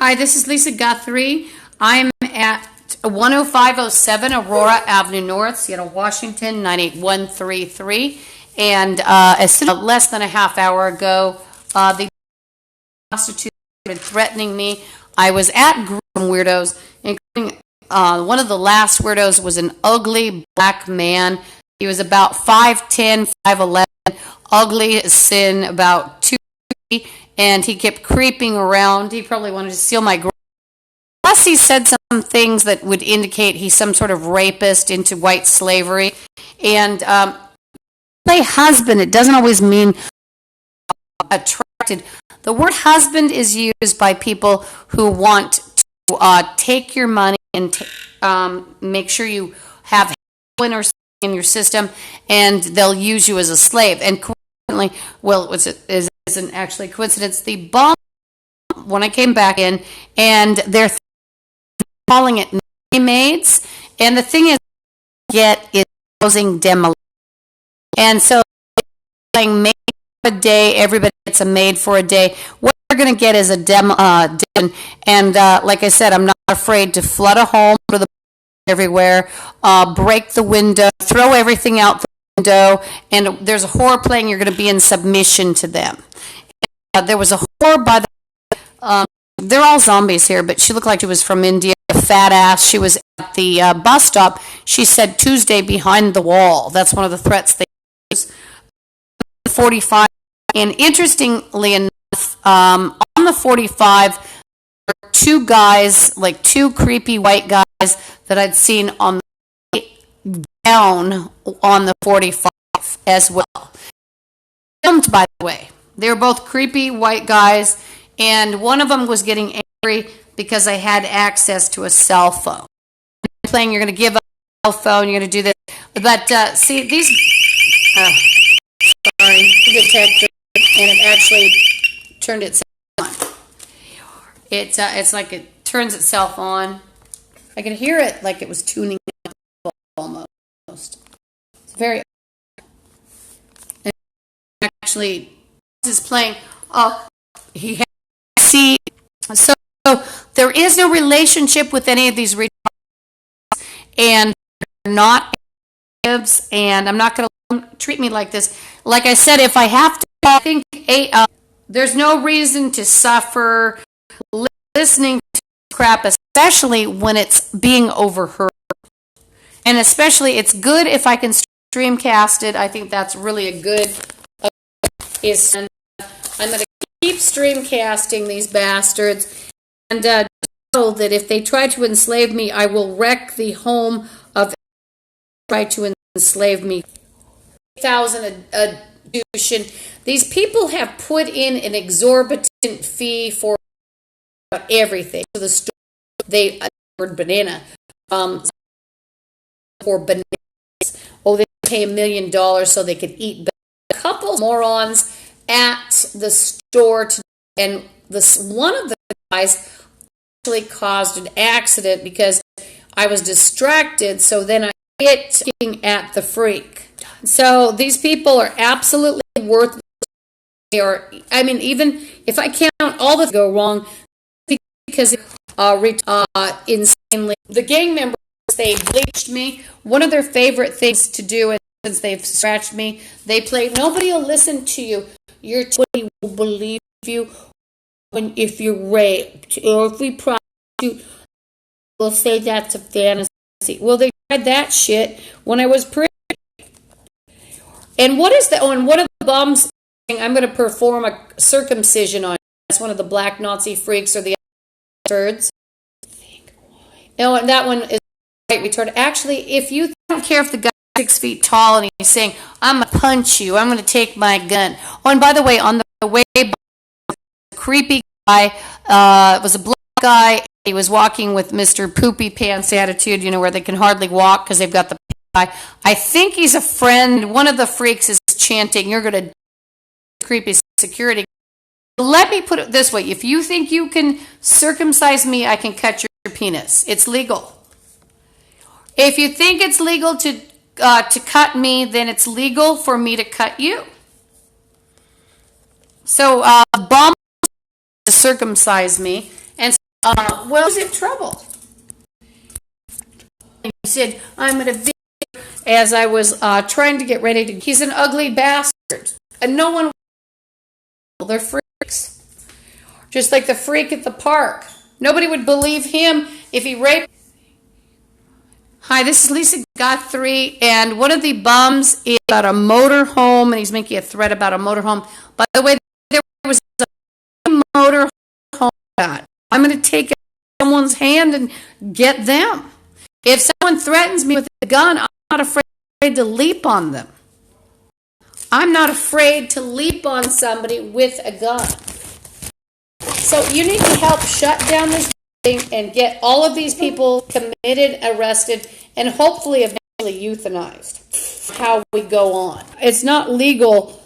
Hi, this is Lisa Guthrie. I'm at 10507 Aurora Avenue North, Seattle, Washington, 98133. And less than a half hour ago, the prostitute started threatening me. I was at group of weirdos, including one of the last weirdos was an ugly black man. He was about 5'10", 5'11", ugly as sin, about 2', and he kept creeping around. He probably wanted to steal my girl. Plus, he said some things that would indicate he's some sort of rapist into white slavery. And say husband, it doesn't always mean attracted. The word husband is used by people who want to take your money and make sure you have heroin or something in your system, and they'll use you as a slave. And coincidentally, well, it isn't actually a coincidence. The bomb, when I came back in, and they're calling it maids, and the thing is, is housing demolition. And so, saying maid for a day, everybody gets a maid for a day. What they're going to get is a and like I said, I'm not afraid to flood a home, go to the everywhere, break the window, throw everything out the window, and there's a whore playing, you're going to be in submission to them. There was a whore by the, they're all zombies here, but she looked like she was from India, a fat ass. She was at the bus stop. She said Tuesday behind the wall. That's one of the threats they use. 45, and interestingly enough, on the 45, there were two guys, like two creepy white guys that I'd seen on the way down on the 45 as well. Filmed, by the way. They were both creepy white guys, and one of them was getting angry because I had access to a cell phone. Playing, you're going to give up a cell phone, you're going to do this. But see, these... sorry, detector, and it actually turned itself on. It's like it turns itself on. I could hear it like it was tuning almost. It's very actually is playing. Oh, he has see. So there is no relationship with any of these retards, and they're not actives, and I'm not going to treat me like this. Like I said, if I have to, I think there's no reason to suffer listening to crap, especially when it's being overheard. And especially, it's good if I can streamcast it. I think that's really a good. I'm going to keep streamcasting these bastards, and know that if they try to enslave me, I will wreck the home of try to enslave me. 8,000 a tuition. These people have put in an exorbitant fee for everything. So the store, they word banana for bananas. Oh, they pay $1 million so they could eat. A couple morons at the store, and one of the guys actually caused an accident because I was distracted. So then I hit at the freak. So these people are absolutely worthless. They are, I mean, even if I count all the go wrong, because insanely, the gang members, they bleached me. One of their favorite things to do, and since they've scratched me, they play. Nobody will listen to you. Nobody will believe you if you're raped or if we prostitute. We'll say that's a fantasy. Well, they tried that shit when I was pretty. And what is the? Oh, and one of the bums saying, I'm going to perform a circumcision on you. That's one of the black Nazi freaks or the turds. No, and that one is right retarded. Actually, if you don't care if the guy's 6 feet tall and he's saying, I'm going to punch you, I'm going to take my gun. Oh, and by the way, on the way, a creepy guy, it was a black guy. He was walking with Mr. Poopy Pants attitude, you know, where they can hardly walk because they've got the guy. I think he's a friend. One of the freaks is chanting, you're going to creepy security. Let me put it this way. If you think you can circumcise me, I can cut your penis. It's legal. If you think it's legal to cut me, then it's legal for me to cut you. So, bomb to circumcise me, and well, he's in trouble. He said, I'm going to video as I was trying to get ready to. He's an ugly bastard. And no one. They're freaks. Just like the freak at the park. Nobody would believe him if he raped. Hi, this is Lisa Guthrie, and one of the bums is about a motorhome, and he's making a threat about a motorhome. By the way, there was a motorhome. I'm going to take someone's hand and get them. If someone threatens me with a gun, I'm not afraid to leap on them. I'm not afraid to leap on somebody with a gun. So you need to help shut down this thing and get all of these people committed, arrested, and hopefully eventually euthanized. How we go on. It's not legal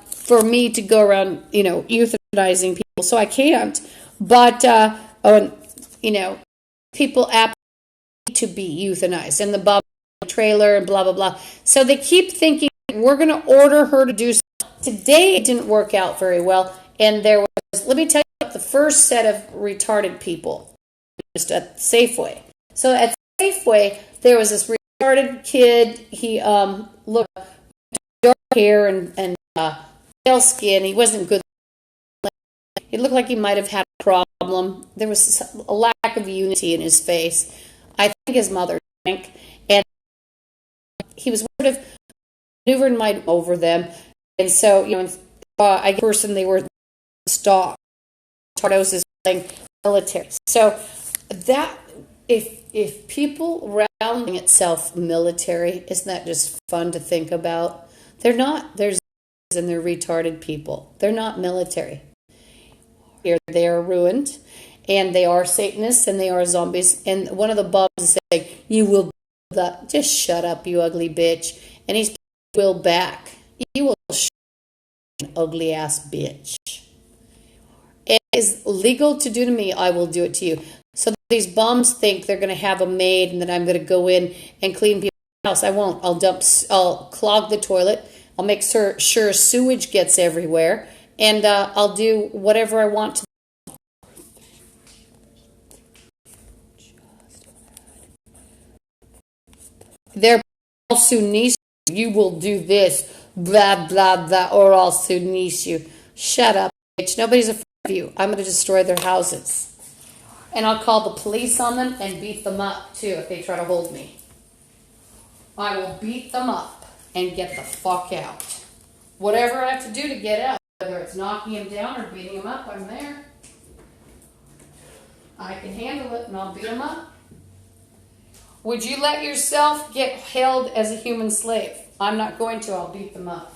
for me to go around, euthanizing people, so I can't. But, people need to be euthanized, and the bum trailer and blah, blah, blah. So they keep thinking we're going to order her to do something. Today it didn't work out very well, and there was, let me tell you about the first set of retarded people just at Safeway. So at Safeway, there was this retarded kid. He looked dark hair and pale skin. He wasn't good. He looked like he might have had a problem. There was a lack of unity in his face. I think his mother drank, and he was sort of maneuvering my over them. And so, I guess person they were stalked. Tardos playing military. So that if people rounding itself military, isn't that just fun to think about? They're not. They're retarded people. They're not military. They are ruined, and they are Satanists, and they are zombies. And one of the bums is saying, "You will just shut up, you ugly bitch." And he's will back. You will shut up, ugly ass bitch. It is legal to do to me. I will do it to you. So these bums think they're going to have a maid, and that I'm going to go in and clean people's house. I won't. I'll clog the toilet. I'll make sure sewage gets everywhere. And I'll do whatever I want to. They're all Sunnis. You will do this, blah, blah, blah, or I'll Sunnis you. Shut up, bitch. Nobody's afraid of you. I'm going to destroy their houses. And I'll call the police on them and beat them up, too, if they try to hold me. I will beat them up and get the fuck out. Whatever I have to do to get out. Whether it's knocking him down or beating him up, I'm there. I can handle it, and I'll beat him up. Would you let yourself get held as a human slave? I'm not going to. I'll beat them up.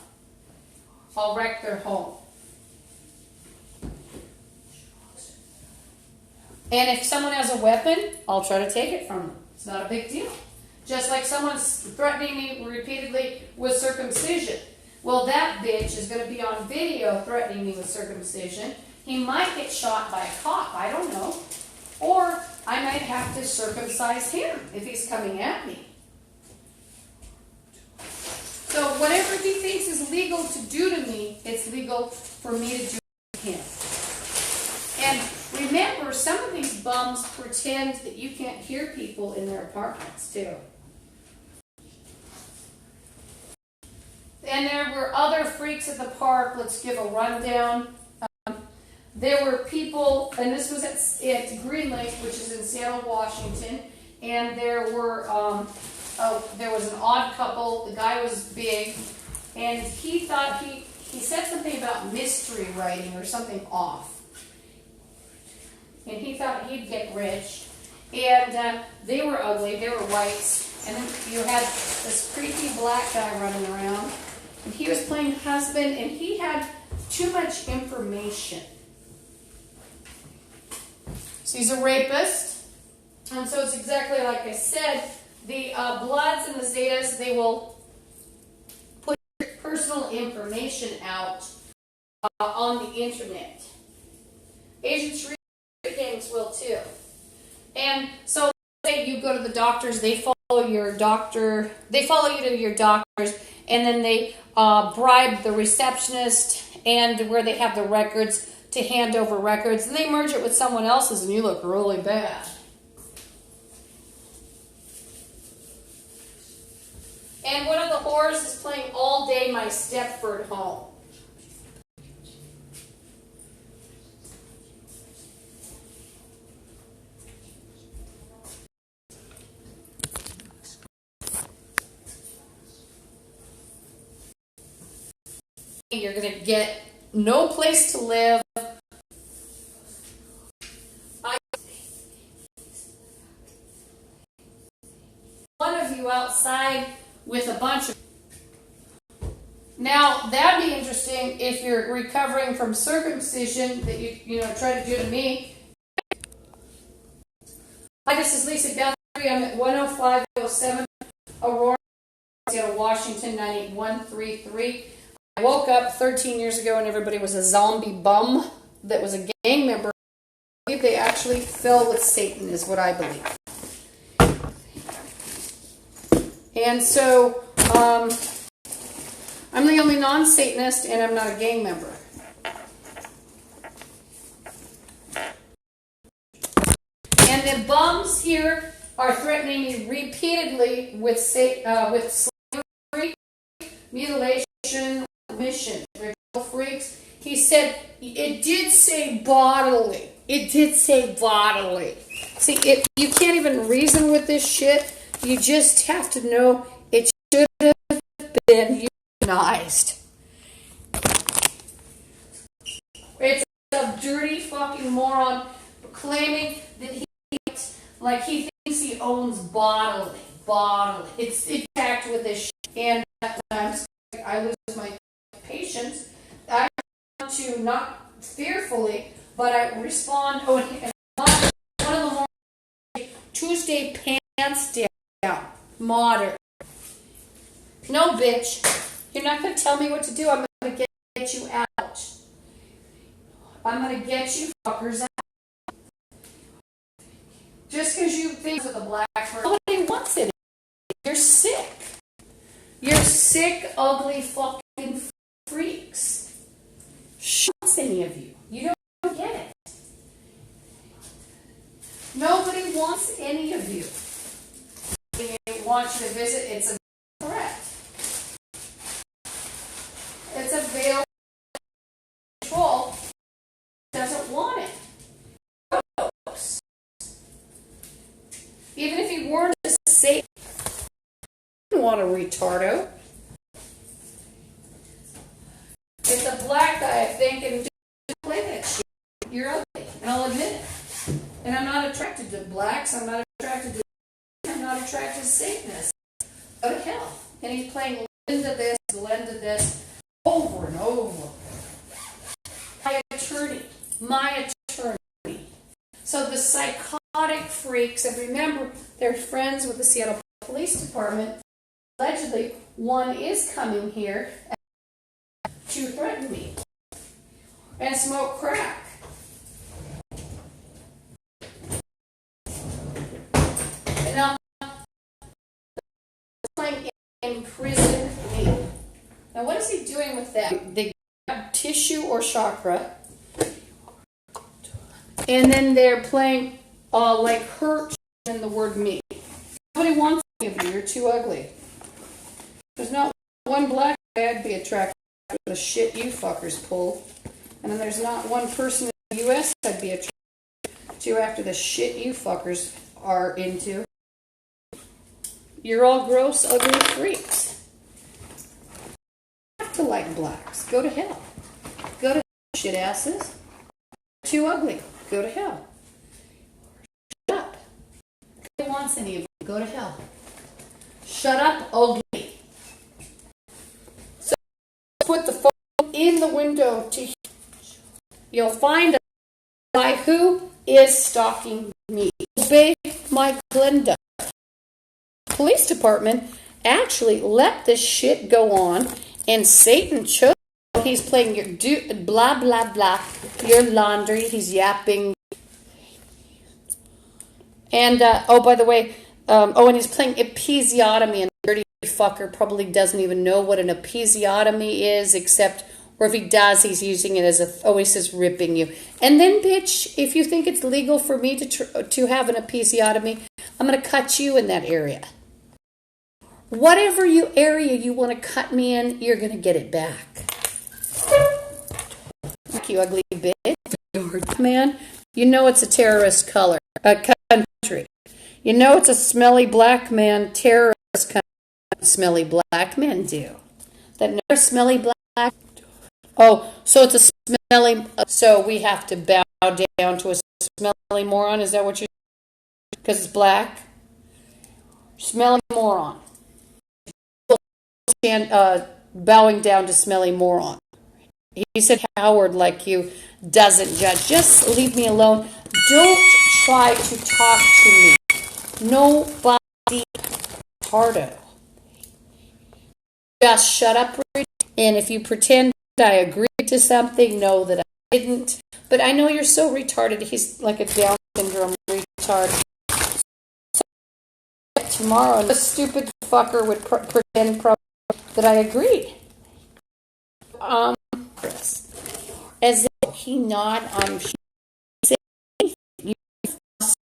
I'll wreck their home. And if someone has a weapon, I'll try to take it from them. It's not a big deal. Just like someone's threatening me repeatedly with circumcision. Well, that bitch is going to be on video threatening me with circumcision. He might get shot by a cop. I don't know. Or I might have to circumcise him if he's coming at me. So whatever he thinks is legal to do to me, it's legal for me to do to him. And remember, some of these bums pretend that you can't hear people in their apartments, too. And there were other freaks at the park. Let's give a rundown. There were people, and this was at Green Lake, which is in Seattle, Washington, and there were there was an odd couple. The guy was big, and he thought he said something about mystery writing or something off, and he thought he'd get rich. And they were ugly. They were whites, and then you had this creepy black guy running around. And he was playing husband, and he had too much information. So he's a rapist. And so it's exactly like I said. The Bloods and the Zetas, they will put personal information out on the internet. Asian street gangs will too. And so say you go to the doctors, they follow your doctor, they follow you to your doctors, and then they bribe the receptionist and where they have the records to hand over records, and they merge it with someone else's, and you look really bad. And one of the whores is playing All Day My Stepford Home. You're going to get no place to live. One of you outside with a bunch of... Now, that'd be interesting if you're recovering from circumcision that you try to do to me. Hi, this is Lisa Guthrie. I'm at 10507 Aurora, Seattle, Washington, 98133. I woke up 13 years ago and everybody was a zombie bum that was a gang member. I believe they actually fell with Satan, is what I believe. And so, I'm the only non-Satanist and I'm not a gang member. And the bums here are threatening me repeatedly with slavery, mutilation, mission. They're freaks. He said, it did say bodily. It did say bodily. See, you can't even reason with this shit. You just have to know it should have been euthanized. It's a dirty fucking moron claiming that he thinks he owns bodily. It's packed with this shit. And sometimes I lose my patience. I want to, not fearfully, but I respond. One of the more Tuesday pants down, modern. No, bitch. You're not going to tell me what to do. I'm going to get you out. I'm going to get you fuckers out. Just because you think of the black person, nobody wants it. You're sick. You're sick, ugly fucking freaks. Wants any of you. You don't get it. Nobody wants any of you. They want you to visit. It's a threat. It's a veil of control. Doesn't want it. Even if he weren't to say, I don't want a retardo. It's a black guy, I think, and just play that shit. You're ugly, and I'll admit it. And I'm not attracted to blacks. I'm not attracted to Satanists. Go to hell. And he's playing Linda this, over and over. My attorney. So the psychotic freaks, and remember, they're friends with the Seattle Police Department. Allegedly, one is coming here to threaten me and smoke crack. And now, trying to imprison me. Now, what is he doing with that? They grab tissue or chakra, and then they're playing like hurt in the word me. Nobody wants any of you. You're too ugly. There's not one black guy I'd be attracted to the shit you fuckers pull. And then there's not one person in the U.S. I'd be attracted to after the shit you fuckers are into. You're all gross, ugly freaks. You have to like blacks. Go to hell. Go to hell, shit asses. Too ugly. Go to hell. Shut up. Nobody wants any of you. Go to hell. Shut up, ugly. So put the phone in the window to hear. You'll find a guy who is stalking me. Obey my Glenda. Police department actually let this shit go on, and Satan chose. He's playing your blah blah blah, your laundry. He's yapping, and oh, by the way, and he's playing episiotomy, and the dirty fucker probably doesn't even know what an episiotomy is, except Or if he does, he's using it as a, he says ripping you. And then, bitch, if you think it's legal for me to have an episiotomy, I'm going to cut you in that area. Whatever area you want to cut me in, you're going to get it back. Fuck you, ugly bitch. Man, you know it's a terrorist country. You know it's a smelly black man terrorist country. Smelly black men do. That never smelly black. Oh, so it's a smelly. So we have to bow down to a smelly moron. Is that what you're saying? Because it's black. Smelly moron. Bowing down to smelly moron. He said Howard like you doesn't judge. Just leave me alone. Don't try to talk to me. Nobody harder. Just shut up, and if you pretend I agreed to something, know that I didn't. But I know you're so retarded. He's like a Down syndrome retard. So tomorrow, this stupid fucker would pretend that I agreed. As if he not saying you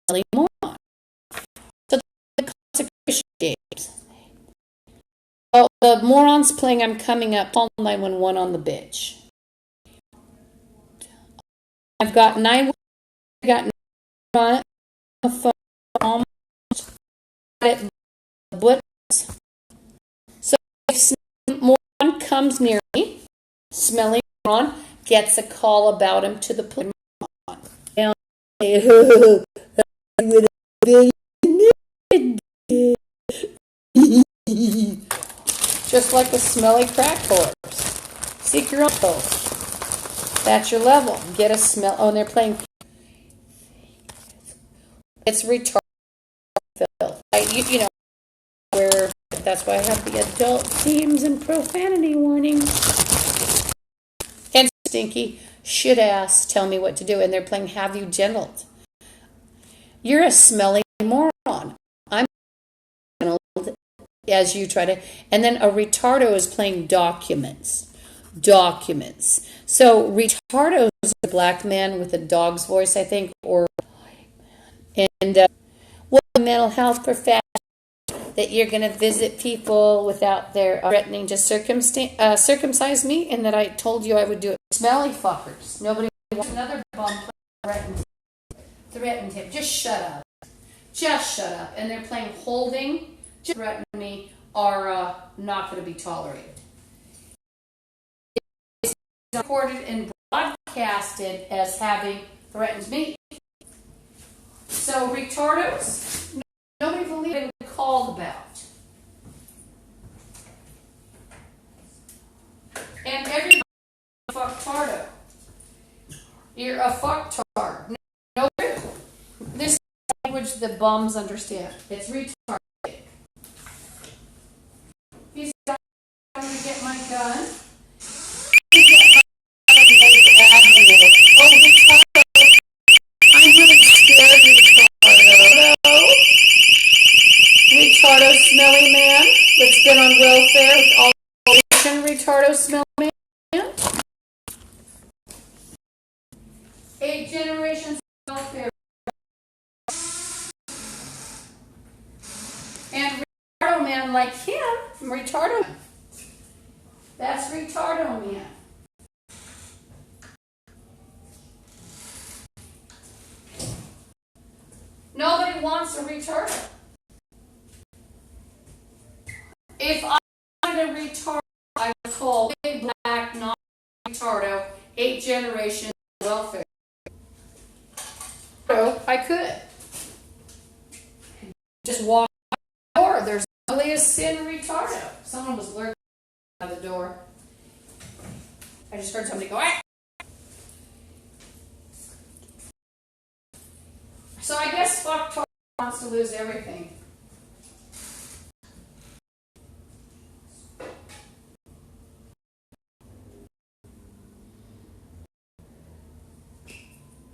silly moron. So the consecration games. Oh, the moron's playing I'm Coming Up. Call 911 on the bitch. I've got 911. I got 911 on the phone. Almost got it buttons. So if moron comes near me, smelly moron gets a call about him to the police. Just like a smelly crack corpse. Seek your own post. That's your level. Get a smell. Oh, and they're playing. It's retarded. You know, where that's why I have the adult themes and profanity warnings. And stinky shit ass tell me what to do. And they're playing Have You Gentled? You're a smelly moron. I'm gentled as you try to. And then a retardo is playing documents. So retardo is a black man with a dog's voice, I think, or and what mental health professional that you're going to visit people without their threatening to circumcise me, and that I told you I would do it. Smelly fuckers. Nobody wants another bum threatened him. Just shut up. And they're playing holding. Just threaten me are not going to be tolerated. It's recorded and broadcasted as having threatened me. So retardos, nobody believed it was called about. And everybody fucktardo. You're a fucktard. No, this language the bums understand. It's retarded. He's trying to get my gun. Oh, retardo. I'm really scared, retardo. Retardo smelly man that's been on welfare with all retardo smelly man. 8 generations of welfare. And retardo man like him, retardo. That's retardo man. Nobody wants a retardo. If I wanted a retardo, I would call big black non-retardo 8 generations of welfare. So I could just walk out the door. There's only a sin retardo. Someone was lurking out the door. I just heard somebody go, ah! So I guess fucktard wants to lose everything.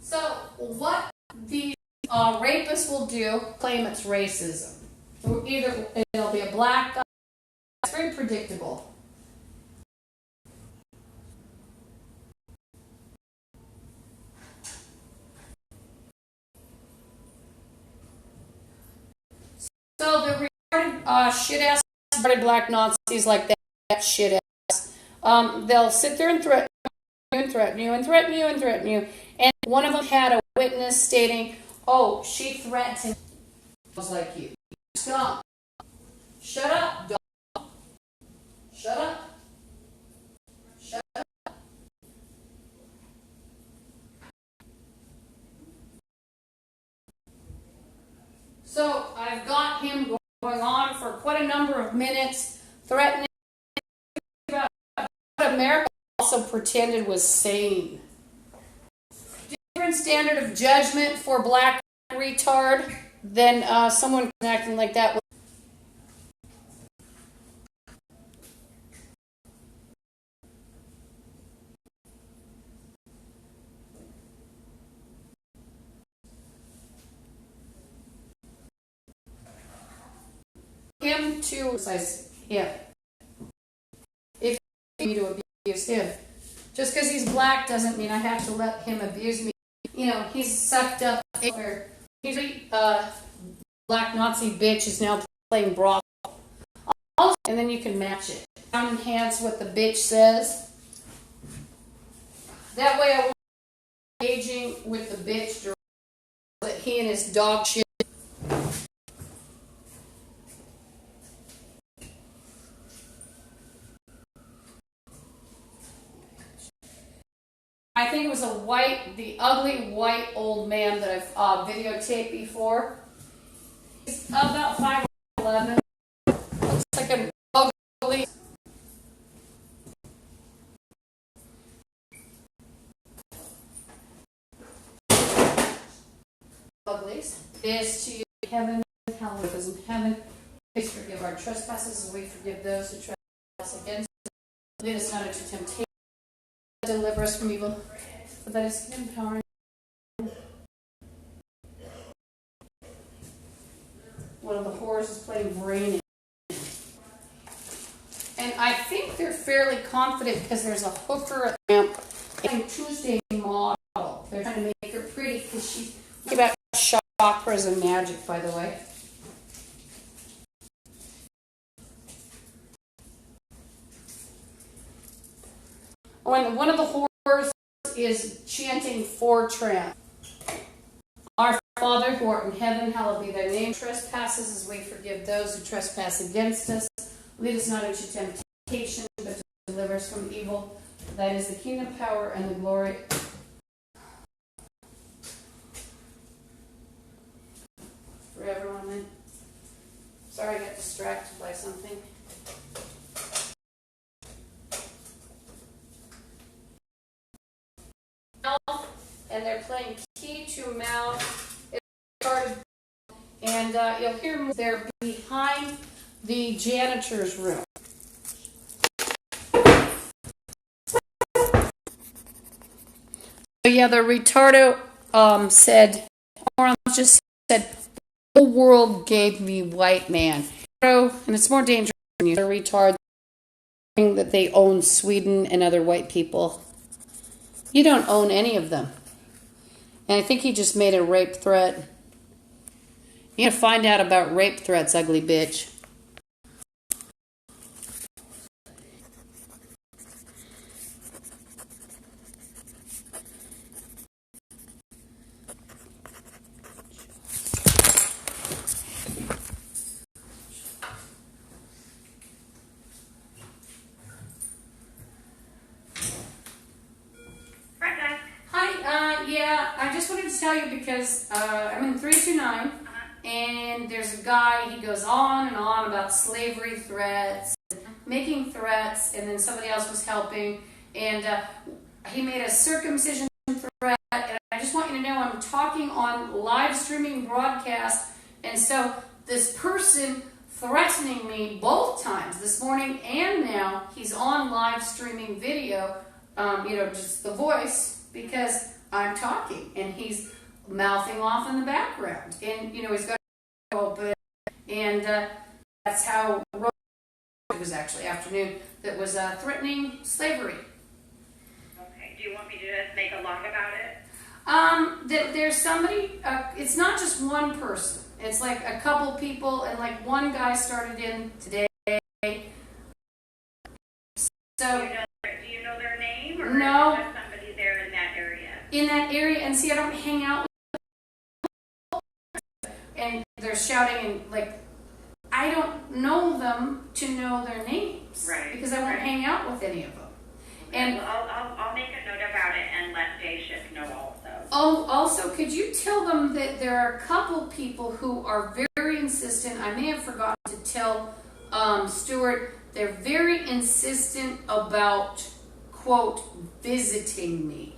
So what these rapists will do, claim it's racism. Either it'll be a black guy. It's very predictable. So the retarded shit ass retarded black Nazis like that shit ass, they'll sit there and threaten you and threaten you and threaten you and threaten you. And one of them had a witness stating, "Oh, she threatened." I was like, "You stop! Shut up, dog! Shut up! Shut up!" So I've got him going on for quite a number of minutes, threatening about what America also pretended was sane. Different standard of judgment for black retard than someone acting like that. Him to him. If me to abuse him. Just because he's black doesn't mean I have to let him abuse me. You know, he's sucked up where he's black Nazi bitch is now playing brothel. And then you can match it. Enhance what the bitch says. That way I won't be engaging with the bitch that he and his dog shit. I think it was the ugly white old man that I've videotaped before. He's about 5'11". Looks like an ugly. Uglies. This to you, heaven, hallowed is in heaven. Please forgive our trespasses as we forgive those who trespass against us. Lead us not into temptation. Deliver us from evil, for that is kingdom, power. One of the whores is playing brain. And I think they're fairly confident because there's a hooker at the ramp and Tuesday model. They're trying to make her pretty because she's about chakras and magic, by the way. When one of the whores is chanting Fortran. Our Father who art in heaven, hallowed be thy name. Trespasses as we forgive those who trespass against us. Lead us not into temptation, but deliver us from evil. For thine is the kingdom, power, and the glory. Forever, amen. Sorry, I got distracted by something. And they're playing key to mouth. And you'll hear them. They're behind the janitor's room. So yeah, the retardo said, the whole world gave me white man. And it's more dangerous when you're a retard that they own Sweden and other white people. You don't own any of them. And I think he just made a rape threat. You're going to find out about rape threats, ugly bitch. Yeah, I just wanted to tell you because I'm in 329, and there's a guy, he goes on and on about slavery threats, making threats, and then somebody else was helping, and he made a circumcision threat, and I just want you to know I'm talking on live streaming broadcast, and so this person threatening me both times, this morning and now, he's on live streaming video, just the voice, because I'm talking, and he's mouthing off in the background, and he's got to open, and that's how it was actually afternoon that was threatening slavery. Okay. Do you want me to just make a log about it? There's somebody. It's not just one person. It's like a couple people, and like one guy started in today. So Do you know their name, or no, is there somebody there in that area? in that area, and see, I don't hang out with, and they're shouting, and like I don't know them to know their names, Right, because I won't right. hang out with any of them. And Well, I'll make a note about it and let Daeship know also. oh, also, could you tell them that there are a couple people who are very insistent? I may have forgotten to tell Stuart. They're very insistent about, quote, visiting me.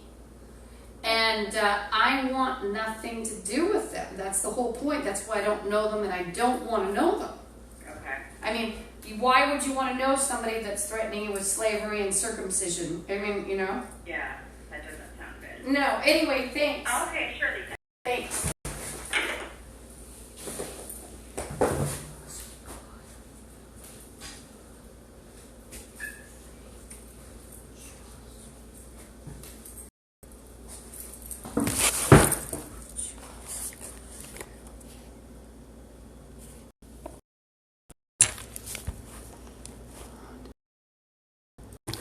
And I want nothing to do with them. That's the whole point. That's why I don't know them, and I don't want to know them. Okay. I mean, why would you want to know somebody that's threatening you with slavery and circumcision? I mean, you know? Yeah, that doesn't sound good. No, anyway, thanks. Okay, sure, Lisa. Thanks.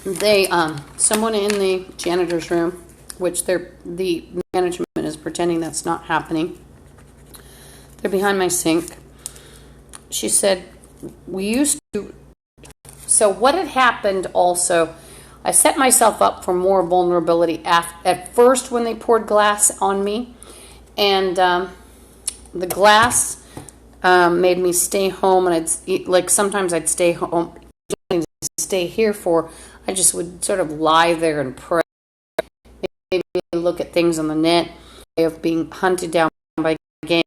They, someone in the janitor's room, which the management is pretending that's not happening. They're behind my sink. She said, we used to, so what had happened also, I set myself up for more vulnerability at first when they poured glass on me. And the glass made me stay home, and sometimes I'd stay home, stay here I just would sort of lie there and pray. Maybe look at things on the net of being hunted down by gangs.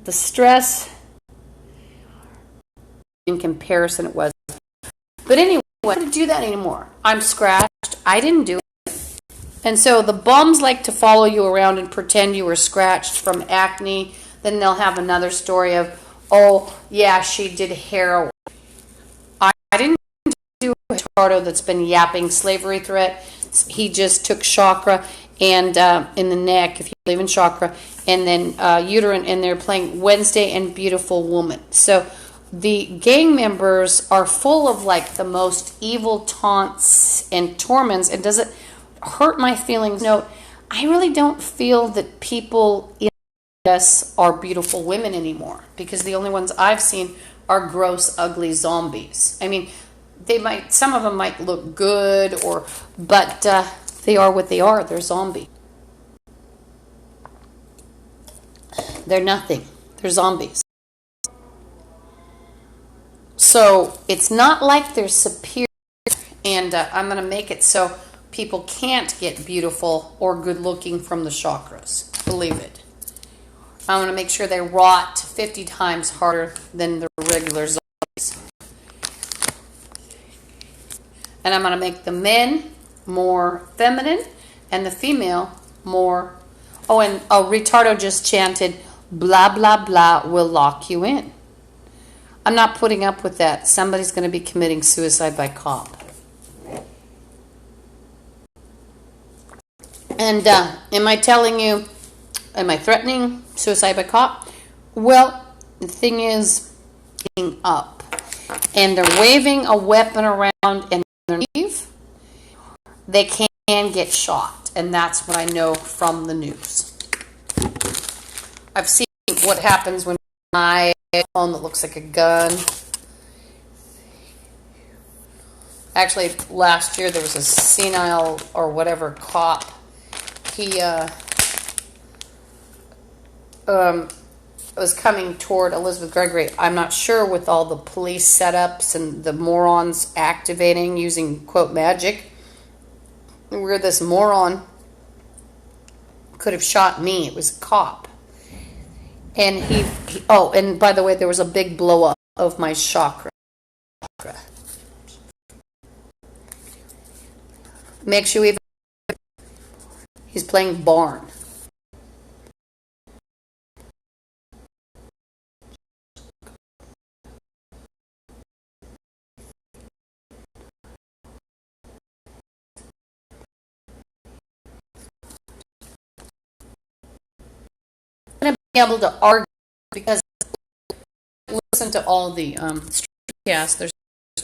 The stress in comparison it was. But anyway, I don't do that anymore. I'm scratched. I didn't do it. And so the bums like to follow you around and pretend you were scratched from acne. Then they'll have another story of, oh, yeah, she did heroin. I didn't do a Ricardo that's been yapping slavery threat. He just took chakra and in the neck, if you believe in chakra, and then uterine, and they're playing Wednesday and Beautiful Woman. So the gang members are full of like the most evil taunts and torments. And does it hurt my feelings? No, I really don't feel that people in this are beautiful women anymore, because the only ones I've seen are gross, ugly zombies. I mean, some of them might look good, but they are what they are. They're zombies. They're nothing. They're zombies. So it's not like they're superior, and I'm going to make it so people can't get beautiful or good looking from the chakras. Believe it. I'm going to make sure they rot 50 times harder than the regular zombies. And I'm going to make the men more feminine and the female more... Oh, and Ritardo just chanted, blah, blah, blah will lock you in. I'm not putting up with that. Somebody's going to be committing suicide by cop. And am I threatening suicide by cop? Well, the thing is, getting up. And they're waving a weapon around and they leave. They can get shot. And that's what I know from the news. I've seen what happens when my phone that looks like a gun. Actually, last year there was a senile or whatever cop. He was coming toward Elizabeth Gregory. I'm not sure, with all the police setups and the morons activating using, quote, magic, where this moron could have shot me. It was a cop. And and by the way, there was a big blow up of my chakra. Makes you even... He's playing barn. I'm going to be able to argue because listen to all the casts. There's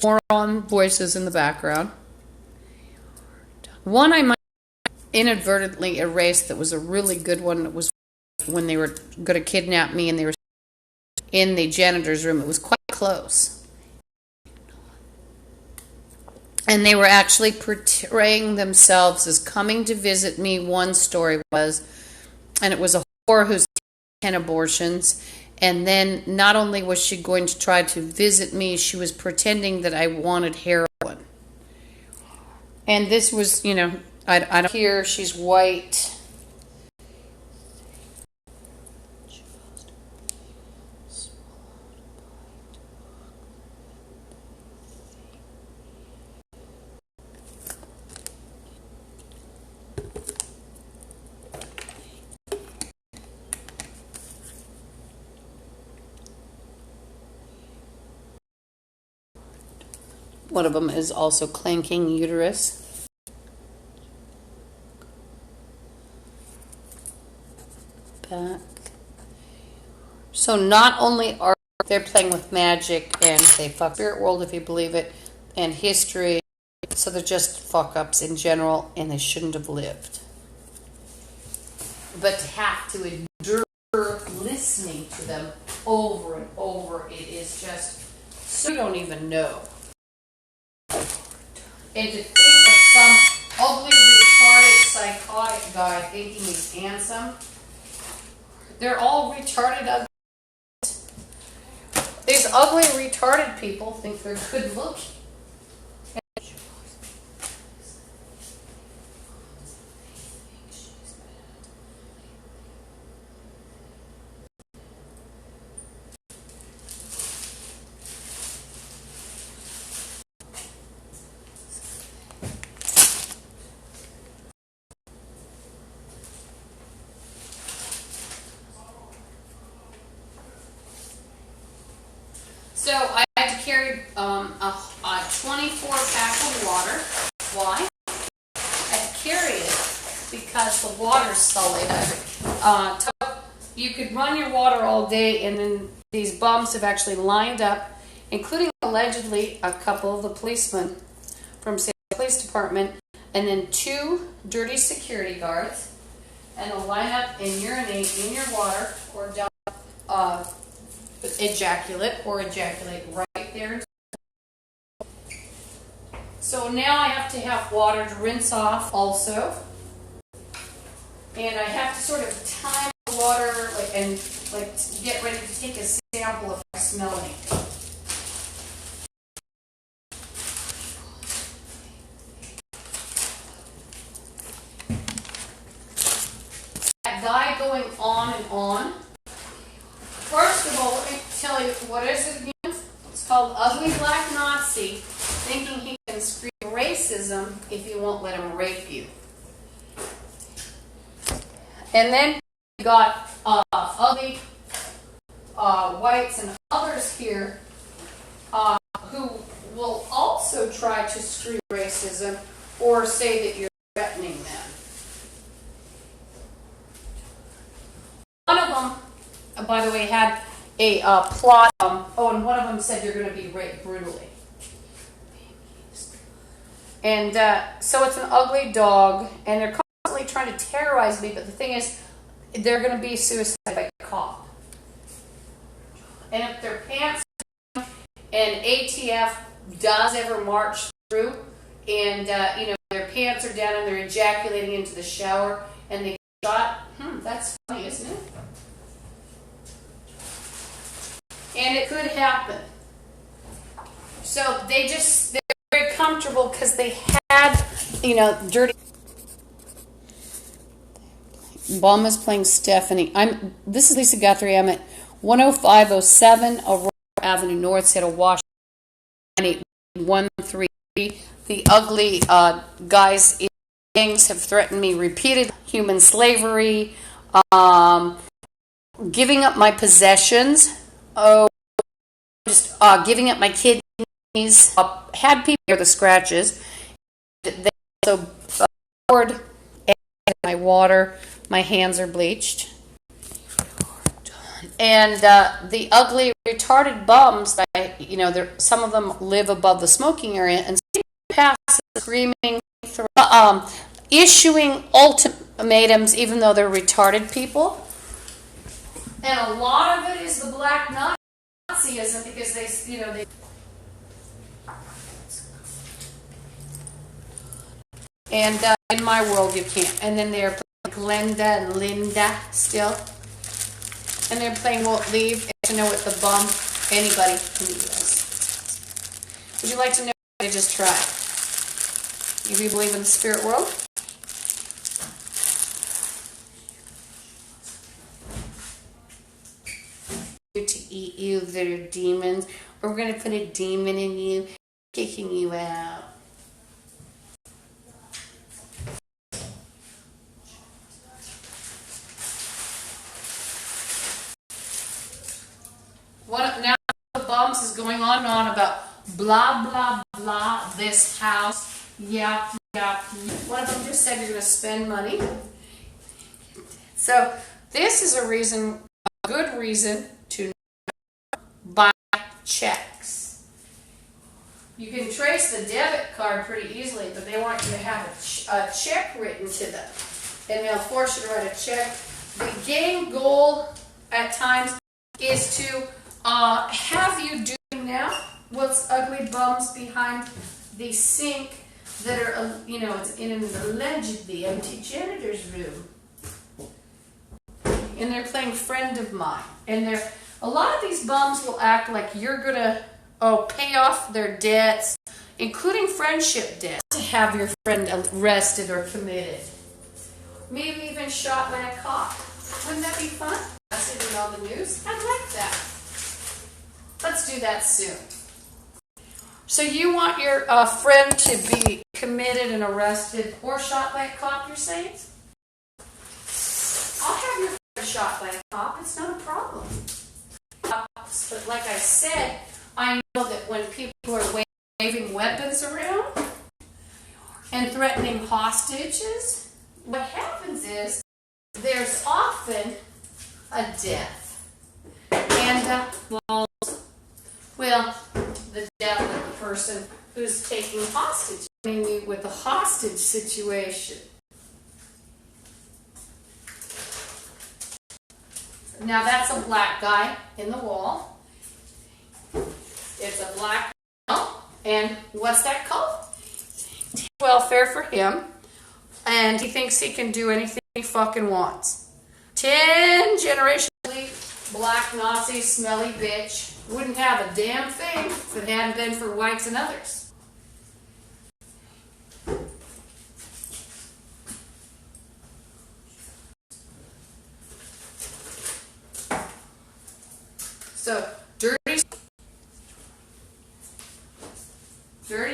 more on voices in the background. One I might inadvertently erased that was a really good one. It was when they were going to kidnap me and they were in the janitor's room. It was quite close. And they were actually portraying themselves as coming to visit me. One story was, and it was a whore who's 10 abortions. And then not only was she going to try to visit me, she was pretending that I wanted heroin. And this was, you know, I don't hear she's white. One of them is also clanking uterus. Back. So not only are they playing with magic and they fuck spirit world, if you believe it, and history, so they're just fuck ups in general and they shouldn't have lived. But to have to endure listening to them over and over, it is just so you don't even know. And to think of some ugly, retarded, psychotic guy thinking he's handsome, they're all retarded, ugly. These ugly, retarded people think they're good looking. So I had to carry a 24-pack of water. Why? I had to carry it because the water's sullied. You could run your water all day, and then these bums have actually lined up, including allegedly a couple of the policemen from St. Police Department, and then 2 dirty security guards, and they'll line up and urinate in your water or dump ejaculate right there. So now I have to have water to rinse off also, and I have to sort of time the water and get ready to take a sample of smelling. That guy going on and on. First of all, let me tell you, what is it again? It's called Ugly Black Nazi, thinking he can scream racism if you won't let him rape you. And then you got ugly whites and others here who will also try to scream racism or say that you're threatening them. One of them, by the way, had a plot. And one of them said you're going to be raped brutally. And so it's an ugly dog, and they're constantly trying to terrorize me. But the thing is, they're going to be suicide by cop. And if their pants and ATF does ever march through, and their pants are down and they're ejaculating into the shower, and they get shot, that's funny, isn't it? And it could happen. So they're very comfortable because they had, dirty. Bum is playing Stephanie. This is Lisa Guthrie. I'm at 10507 Aurora Avenue North, Seattle, Washington, 98133. The ugly guys in gangs have threatened me repeatedly. Human slavery, giving up my possessions. Giving up my kidneys. Had people hear the scratches. They also poured my water. My hands are bleached. And the ugly, retarded bums, some of them live above the smoking area, and pass screaming, issuing ultimatums, even though they're retarded people. And a lot of it is the black Nazism, because they. And in my world, you can't. And then they're playing Glenda and Linda still. And they're playing Won't Leave. To know what the bum anybody can do this. Would you like to know what I just tried? If you believe in the spirit world? To eat you, that are demons. Or we're going to put a demon in you, kicking you out. Now the bumps is going on and on about blah, blah, blah, this house, yap, yap. One of them just said you're going to spend money. So this is a good reason to buy checks. You can trace the debit card pretty easily, but they want you to have a check written to them. And they'll force you to write a check. The game goal at times is to have you doing now what's ugly bums behind the sink that are, it's in an allegedly empty janitor's room. And they're playing friend of mine. And a lot of these bums will act like you're going to pay off their debts, including friendship debts, to have your friend arrested or committed. Maybe even shot by a cop. Wouldn't that be fun? That's it in all the news. I'd like that. Let's do that soon. So you want your friend to be committed and arrested or shot by a cop, you're saying? I'll have your friend shot by a cop. It's not a problem. But like I said, I know that when people are waving weapons around and threatening hostages, what happens is there's often a death. And, the death of the person who's taking hostage, mainly with a hostage situation. Now that's a black guy in the wall. It's a black male, and what's that called? Welfare for him, and he thinks he can do anything he fucking wants. 10 generations black Nazi smelly bitch wouldn't have a damn thing if it hadn't been for whites and others. So, dirty,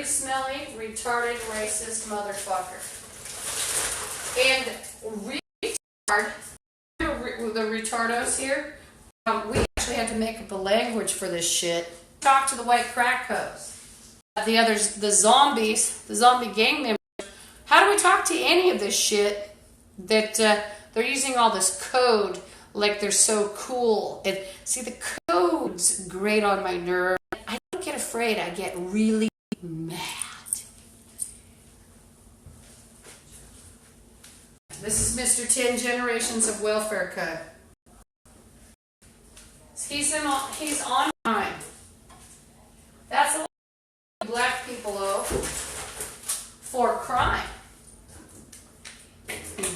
smelly, retarded, racist motherfucker. And the retardos here, we actually had to make up a language for this shit. Talk to the white crackos. The others, the zombies, the zombie gang members. How do we talk to any of this shit that they're using all this code like they're so cool? And see, the code's great on my nerve. I don't get afraid. I get really mad. This is Mr. 10 Generations of Welfare Code. He's on mine. That's a lot of black people owe for crime.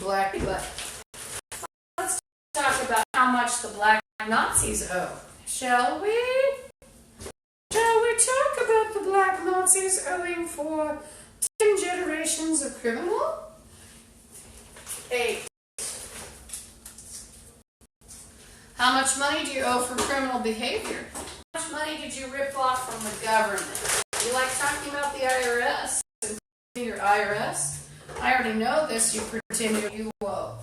Black, but let's talk about how much the black Nazis owe. Shall we? Shall we talk about the black Nazis owing for 10 generations of criminal? 8. How much money do you owe for criminal behavior? How much money did you rip off from the government? You like talking about the IRS? Your IRS? I already know this, you pretend you owe.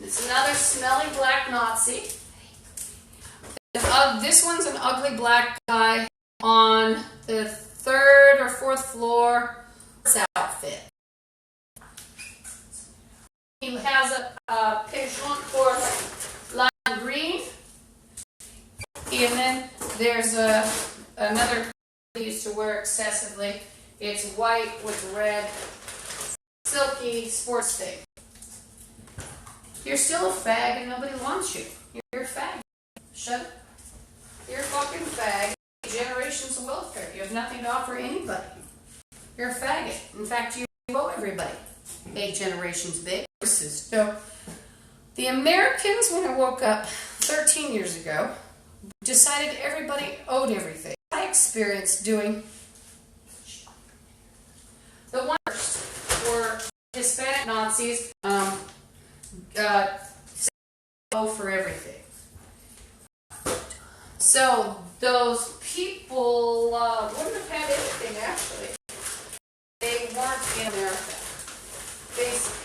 It's another smelly black Nazi. This one's an ugly black guy on the 3rd or 4th floor outfit. He has a pigeon for lime green and then there's another they used to wear excessively. It's white with red, silky sports thing. You're still a fag and nobody wants you. You're a fag. Shut up. You're a fucking fag. Generations of welfare. You have nothing to offer anybody. You're a faggot. In fact, you owe everybody. 8 generations big. So, the Americans, when I woke up 13 years ago, decided everybody owed everything. I experienced doing the worst were Hispanic Nazis owe for everything. So those people wouldn't have had anything actually. They weren't in America. Basically.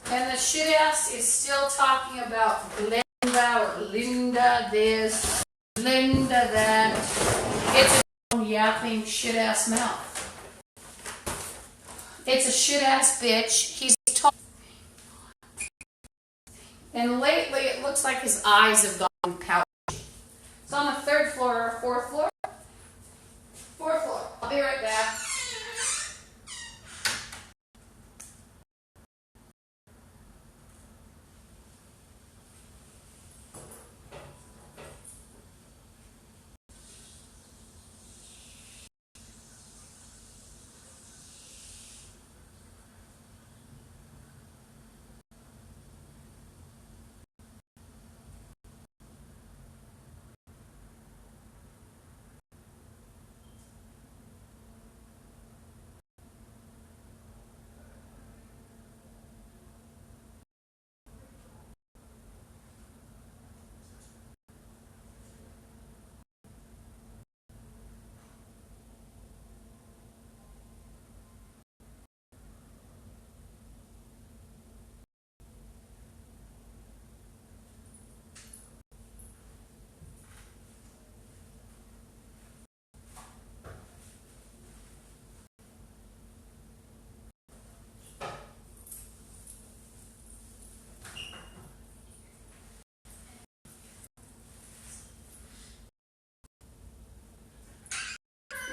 And the shit ass is still talking about Glenda or Linda this, Linda that. It's a yapping shit ass mouth. It's a shit ass bitch. He's talking. And lately it looks like his eyes have gone pouchy. It's on the 3rd floor or 4th floor? 4th floor. I'll be right back.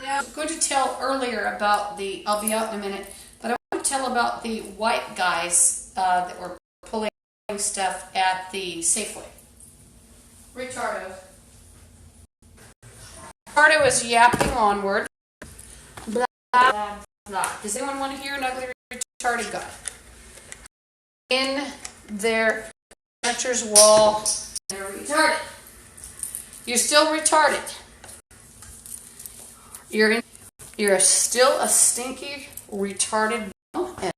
Now, I was going to tell earlier about I'll be out in a minute, but I want to tell about the white guys that were pulling stuff at the Safeway. Ricardo is yapping onward. Blah, blah, blah. Does anyone want to hear an ugly retarded guy? In their furniture's wall, they're retarded. You're still retarded. You're still a stinky, retarded bum, and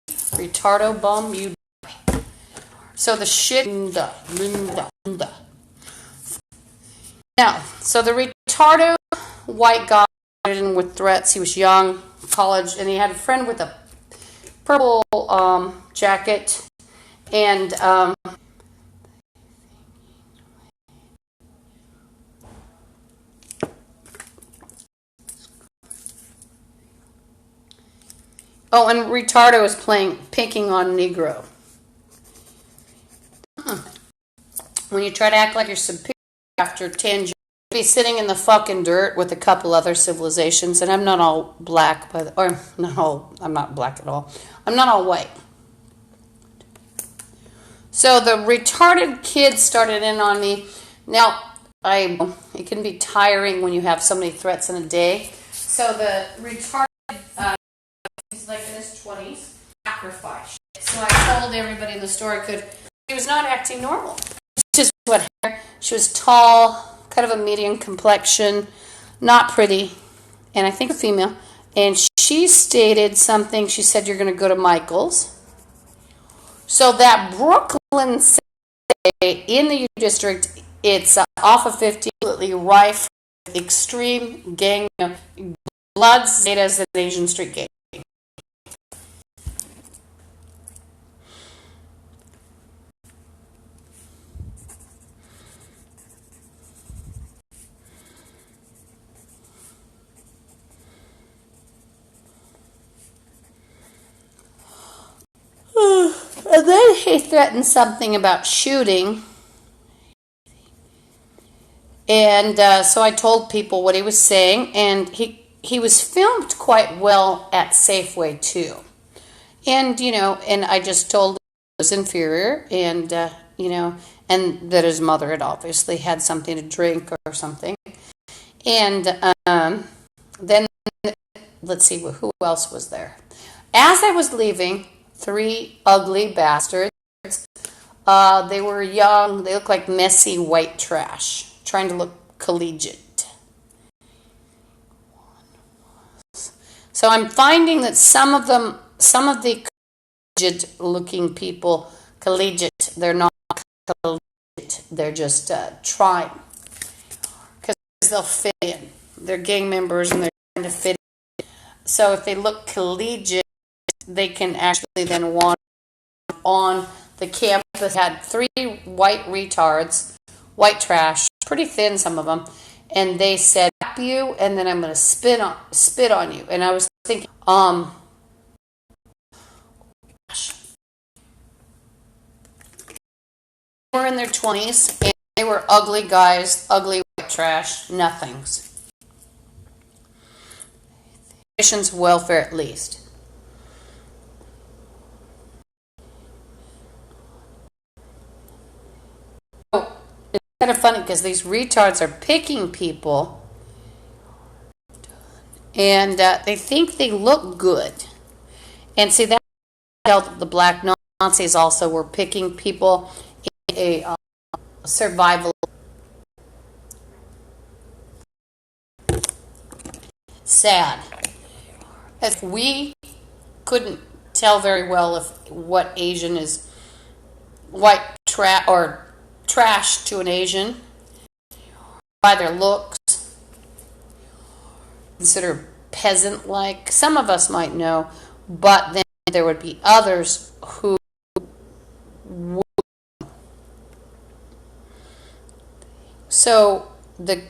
retardo bum, you die. So the shit, Linda. Now, so the retardo white guy in with threats, he was young, college, and he had a friend with a purple jacket, and and retardo is picking on Negro. When you try to act like you're superior after 10 years, you'd be sitting in the fucking dirt with a couple other civilizations, and I'm not all black, I'm not black at all. I'm not all white. So the retarded kids started in on me. Now, it can be tiring when you have so many threats in a day. So the retarded he's like in his 20s, sacrifice. So I told everybody in the store he was not acting normal. Just what she was tall, kind of a medium complexion, not pretty, and I think a female. And she stated something. She said, "You're going to go to Michael's." So that Brooklyn in the U district, it's off of 50, completely rife with extreme gang blood, as an Asian street gang. And then he threatened something about shooting. And so I told people what he was saying, and he was filmed quite well at Safeway too. And, and I just told him he was inferior, and, and that his mother had obviously had something to drink or something. And then, let's see, who else was there? As I was leaving, 3 ugly bastards. They were young. They looked like messy white trash, trying to look collegiate. So I'm finding that some of the collegiate-looking people, they're not collegiate. They're just trying, because they'll fit in. They're gang members and they're trying to fit in. So if they look collegiate, they can actually then wander on the campus. Had 3 white retards, white trash, pretty thin, some of them, and they said, "F you," and then I'm going to spit on you. And I was thinking, gosh. They were in their 20s, and they were ugly guys, ugly white trash, nothings. Nation's welfare, at least. It's kind of funny because these retards are picking people, and they think they look good. And see, that the black Nazis also were picking people in a survival. Sad. If we couldn't tell very well if what Asian is white or trash to an Asian by their looks, considered peasant-like. Some of us might know, but then there would be others who would. So the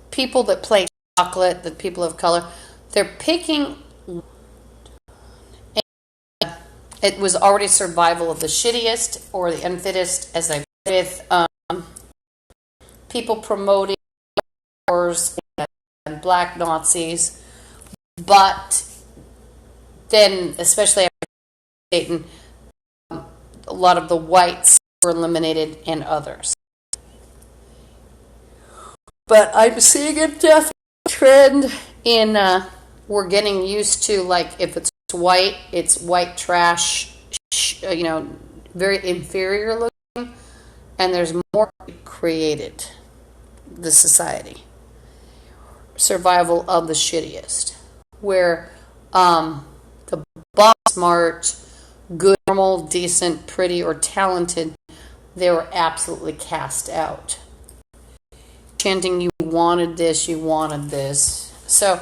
people that play chocolate, the people of color, they're picking. It was already survival of the shittiest or the unfittest, as I with people promoting wars and black Nazis, but then, especially after Satan, a lot of the whites were eliminated and others. But I'm seeing a definite trend in we're getting used to, like, if it's white trash, very inferior looking, and there's more created. The society survival of the shittiest, where the boss, smart, good, normal, decent, pretty, or talented, they were absolutely cast out. Chanting, "You wanted this, you wanted this." So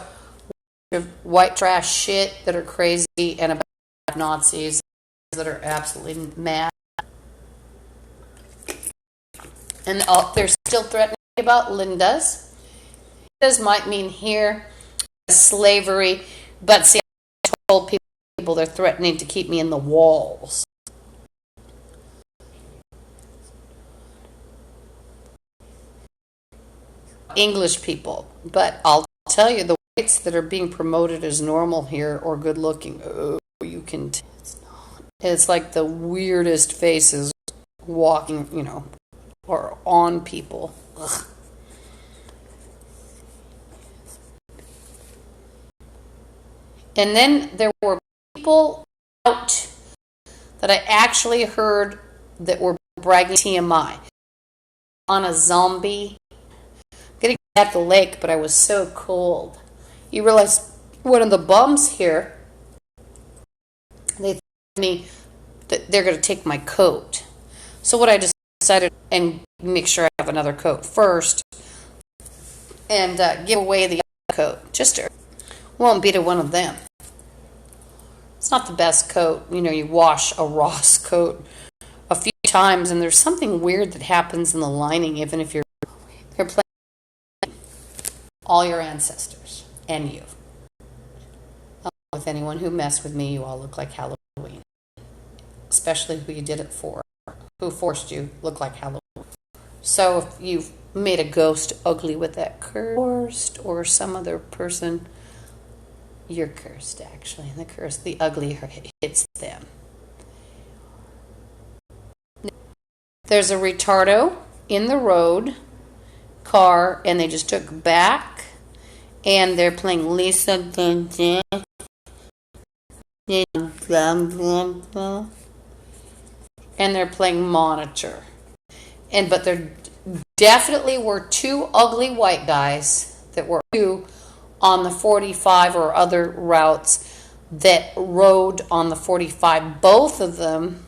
white trash shit that are crazy, and about Nazis that are absolutely mad. And they're still threatening about Lindas. Lindas might mean here slavery, but see, I told people they're threatening to keep me in the walls. English people, but I'll tell you, the whites that are being promoted as normal here or good looking, you can it's like the weirdest faces walking, or on people. Ugh. And then there were people out that I actually heard that were bragging TMI on a zombie. Getting at the lake, but I was so cold. You realize one of the bums here, they told me that they're going to take my coat. So what I decided, and make sure I have another coat first, and give away the other coat. Just won't be to one of them. It's not the best coat. You wash a Ross coat a few times, and there's something weird that happens in the lining, even if they're playing all your ancestors and you. With anyone who messed with me, you all look like Halloween. especially who you did it for, who forced you look like Halloween. So if you've made a ghost ugly with that cursed, or some other person, you're cursed actually. The ugly hits them. There's a retardo in the road car, and they just took back, and they're playing Lisa Dun Dun, and they're playing Monitor. But there definitely were two ugly white guys that were on the 45 or other routes that rode on the 45. Both of them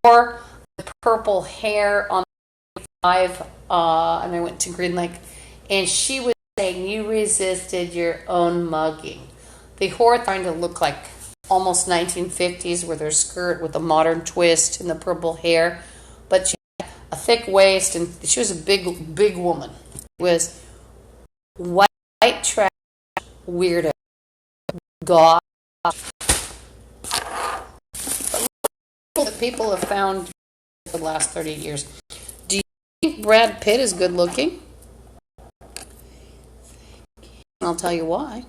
wore the purple hair on the 45, and I went to Green Lake, and she was saying, "You resisted your own mugging." The whore trying to look like almost 1950s with her skirt with a modern twist and the purple hair, but she had a thick waist, and she was a big woman. It was white trash, weirdo, god. That people have found for the last 30 years. Do you think Brad Pitt is good looking? I'll tell you why.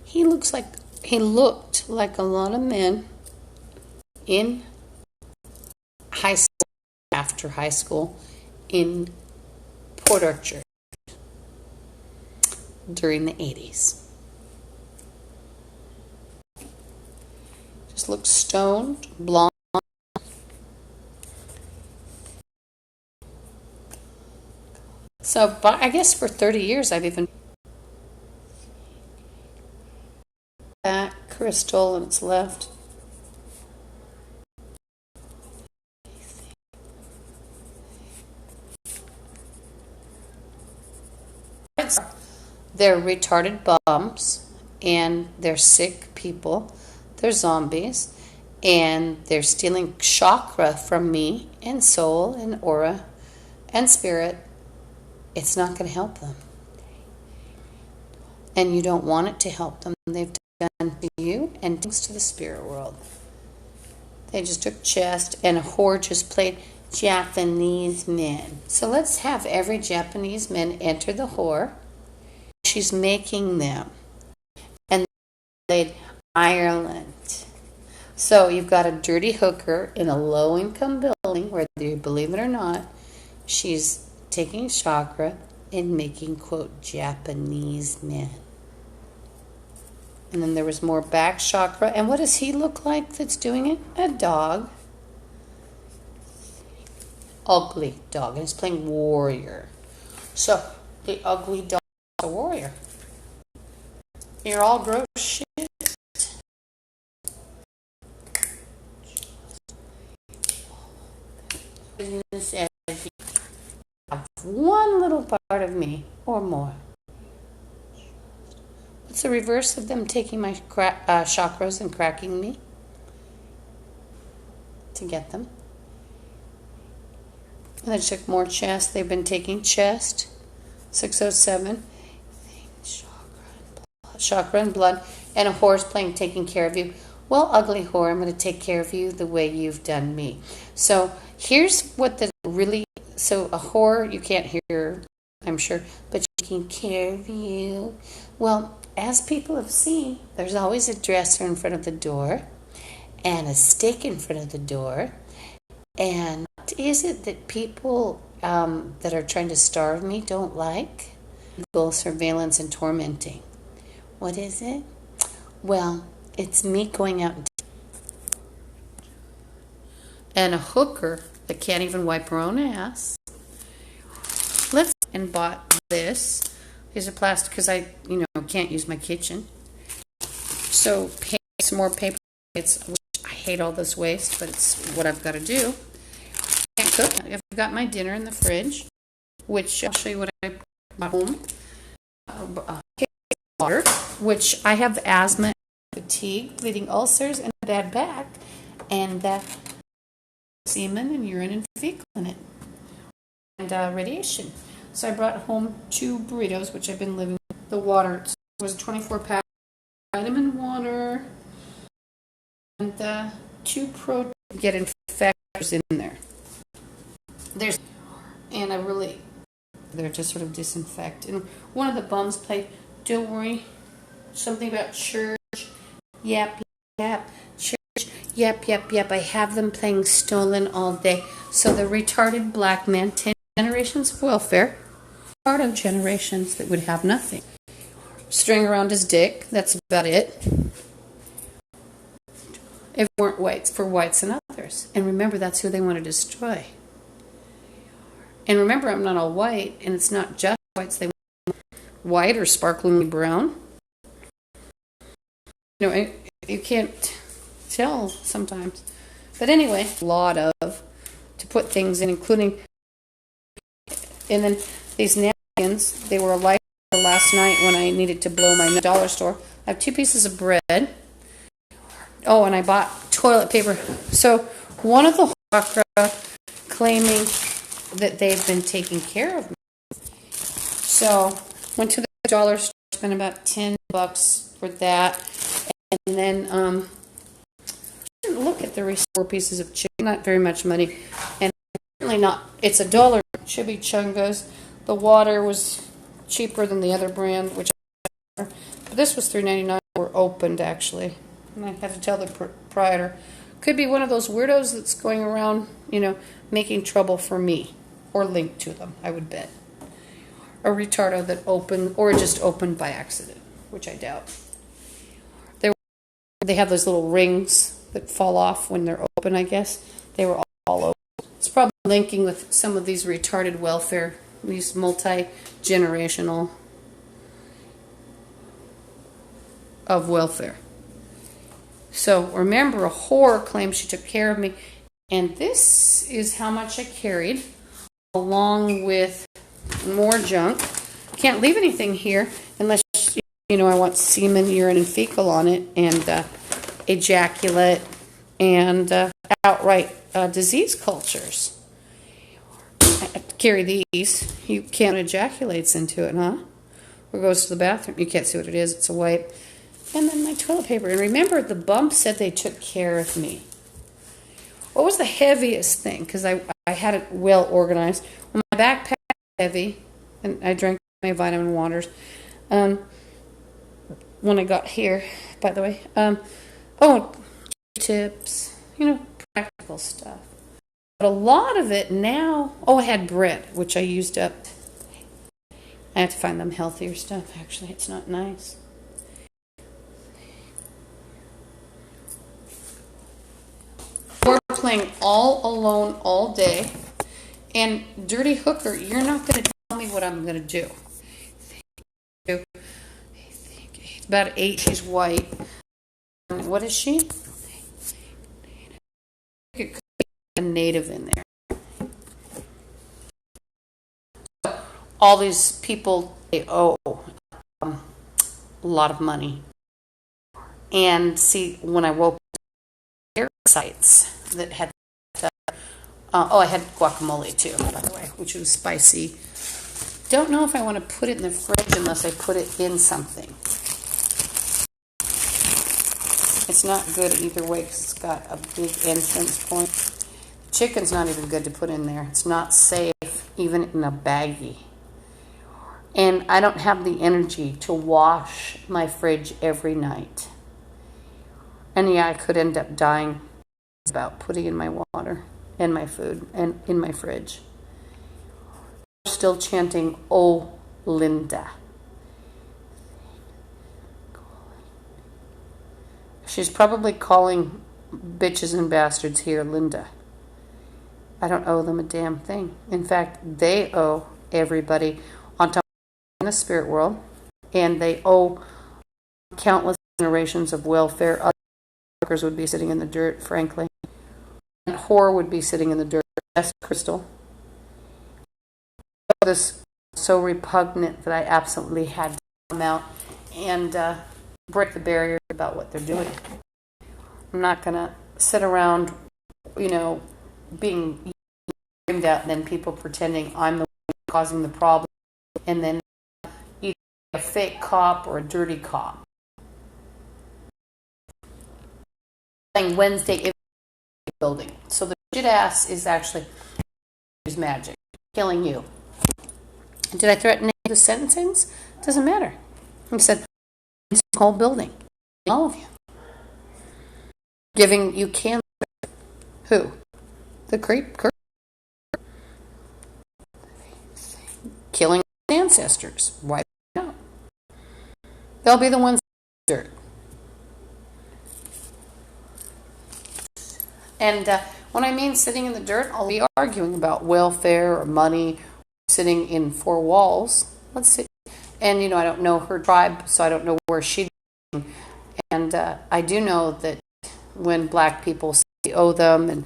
He looked like a lot of men in high school, after high school, in Port Orchard during the 80s. Just looked stoned, blonde. So, but I guess for 30 years I've even that crystal and it's left. They're retarded bums, and they're sick people. They're zombies, and they're stealing chakra from me, and soul, and aura, and spirit. It's not going to help them. And you don't want it to help them. They've done to you and things to the spirit world. They just took chest, and a whore just played Japanese men. So let's have every Japanese man enter the whore. She's making them. And they played Ireland. So you've got a dirty hooker in a low-income building, whether you believe it or not. She's taking chakra and making, quote, Japanese men. And then there was more back chakra. And what does he look like that's doing it? A dog. Ugly dog. And he's playing warrior. So the ugly dog is a warrior. You're all gross shit. One little part of me or more. What's the reverse of them taking my chakras and cracking me to get them? And I took more chest. They've been taking chest. 607. Chakra and blood. And a whore's playing taking care of you. Well, ugly whore, I'm going to take care of you the way you've done me. So here's what the really... So a whore, you can't hear, I'm sure, but taking care of you. Well, as people have seen, there's always a dresser in front of the door and a stick in front of the door. And what is it that people that are trying to starve me don't like? Google surveillance and tormenting. What is it? Well, it's me going out and a hooker that can't even wipe her own ass. And bought this. These are plastic because I, can't use my kitchen. So some more paper. I hate all this waste, but it's what I've got to do. Can't cook. I've got my dinner in the fridge, which I'll show you what I bought home. Water, which I have asthma, fatigue, bleeding ulcers, and a bad back, and that semen and urine and fecal in it, and radiation. So I brought home 2 burritos, which I've been living with. The water, it was a 24-pack vitamin water, and 2 protein get infections in there. They're to sort of disinfect. And one of the bums played, don't worry, something about church, yap, yap, church, yap, yap, yap. I have them playing Stolen all day. So the retarded black man, 10 generations of welfare, part of generations that would have nothing. String around his dick, that's about it. If it weren't whites, for whites and others. And remember, that's who they want to destroy. And remember, I'm not all white, and it's not just whites. They want white or sparkling brown. You know, you can't tell sometimes. But anyway, a lot of to put things in, including, and then these napkins, they were a life last night when I needed to blow my dollar store. I have 2 pieces of bread. Oh, and I bought toilet paper. So one of the Chakra claiming that they've been taking care of me. So went to the dollar store, spent about $10 for that, and then look at the 4 pieces of chicken. Not very much money, and certainly not. It's $1 Chibby Chungos. The water was cheaper than the other brand, which but this was $3.99. Were opened actually, and I had to tell the proprietor. Could be one of those weirdos that's going around, you know, making trouble for me. Or linked to them, I would bet. A retardo that opened, or just opened by accident, which I doubt. They have those little rings that fall off when they're open, I guess. They were all open. It's probably linking with some of these retarded welfare, these multi-generational of welfare. So remember, a whore claims she took care of me, and this is how much I carried, along with more junk. Can't leave anything here unless, you know, I want semen, urine, and fecal on it, and ejaculate, and outright disease cultures. I carry these. You can't ejaculates into it, huh? Or goes to the bathroom. You can't see what it is. It's a wipe. And then my toilet paper. And remember, the bump said they took care of me. What was the heaviest thing? Because I had it well organized. Well, my backpack was heavy, and I drank my vitamin waters. When I got here, by the way. Tips, you know, practical stuff. But a lot of it now, I had bread, which I used up. I have to find them healthier stuff, actually. It's not nice. We're playing all alone all day. And dirty hooker, you're not going to tell me what I'm going to do. About 8, she's white. What is she? It could be a native in there. All these people, they owe a lot of money. And see, when I woke up, sites that had, I had guacamole too, by the way, which was spicy. Don't know if I want to put it in the fridge unless I put it in something. It's not good either way because it's got a big entrance point. Chicken's not even good to put in there. It's not safe, even in a baggie. And I don't have the energy to wash my fridge every night. And yeah, I could end up dying about putting in my water and my food and in my fridge. Still chanting, "Oh, Linda." She's probably calling bitches and bastards here Linda. I don't owe them a damn thing. In fact, they owe everybody on top in the spirit world, and they owe countless generations of welfare. Other workers would be sitting in the dirt, frankly. And whore would be sitting in the dirt. That's Crystal. This so repugnant that I absolutely had to come out and break the barrier about what they're doing. I'm not going to sit around, you know, being screamed at and then people pretending I'm the one causing the problem and then either a fake cop or a dirty cop. Playing Wednesday building. So the shit ass is actually magic, killing you. Did I threaten the sentencings? Doesn't matter. I said, this whole building, all of you, giving you cancer. Who? The creep, killing ancestors. Wipe it out. They'll be the ones in the dirt. And when I mean sitting in the dirt, I'll be arguing about welfare or money, sitting in four walls. Let's see. And, I don't know her tribe, so I don't know where she's going. And I do know that when black people say we owe them and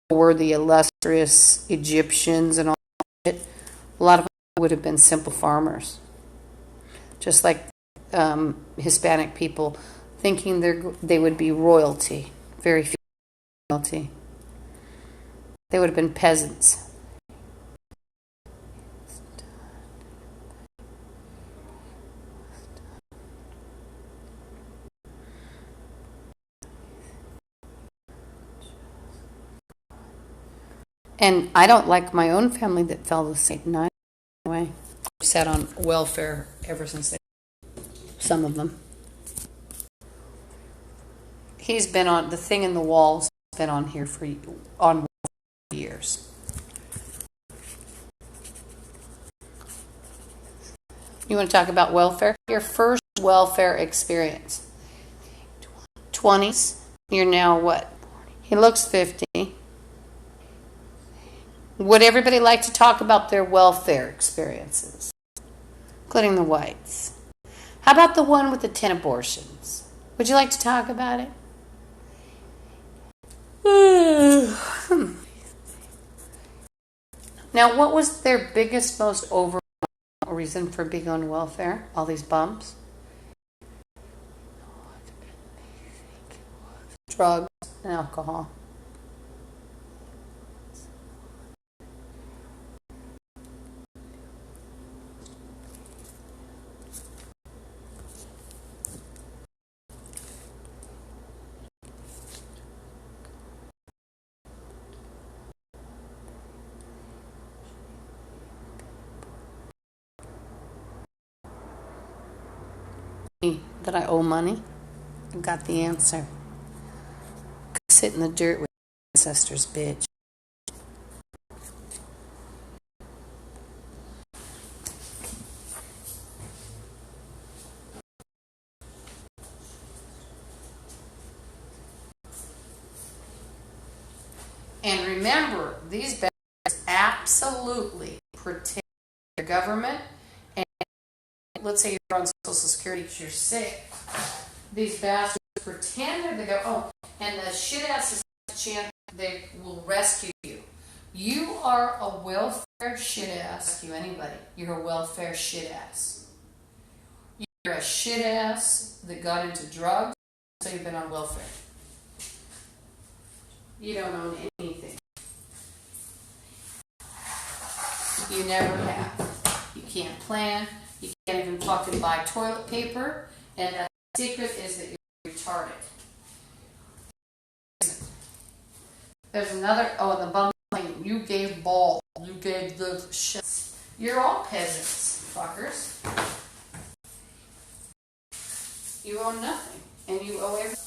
we're the illustrious Egyptians and all that, a lot of them would have been simple farmers. Just like Hispanic people thinking they would be royalty. Very few royalty. They would have been peasants. And I don't like my own family that fell the same night. Anyway, sat on welfare ever since they. Some of them. He's been on the thing in the walls. Been on here for years. You want to talk about welfare? Your first welfare experience. 20s. You're now what? He looks 50. Would everybody like to talk about their welfare experiences? Including the whites. How about the one with the 10 abortions? Would you like to talk about it? Now, what was their biggest, most overall reason for being on welfare? All these bumps? Drugs and alcohol. That I owe money? I got the answer. Sit in the dirt with ancestors, bitch. And remember, these bastards absolutely protect the government. And let's say you're on Social Security because you're sick. These bastards pretend they're the government. Oh, and the shit ass chant they will rescue you. You are a welfare shit ass. Rescue anybody. You're a welfare shit ass. You're a shit ass that got into drugs, so you've been on welfare. You don't own anything. You never have. You can't plan. You can't even fucking buy toilet paper. And the secret is that you're retarded. There's another, the bum thing. You gave ball. You gave the shit. You're all peasants, fuckers. You own nothing. And you owe everything.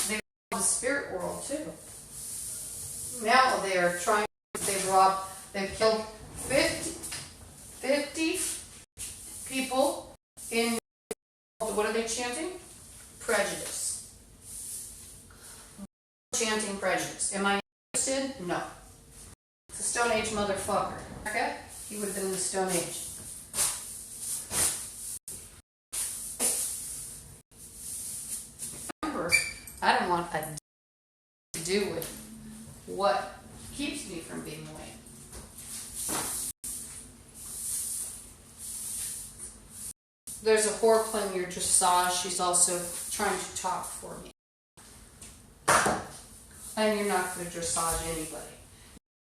They rob the spirit world too. Now they are trying, they've killed 50 people in, what are they chanting? Prejudice. Chanting prejudice. Am I interested? No. It's a Stone Age motherfucker. Okay? He would have been in the Stone Age. Remember, I don't want a to do with what keeps me from being awake. There's a whore playing your dressage. She's also trying to talk for me. And you're not going to dressage anybody.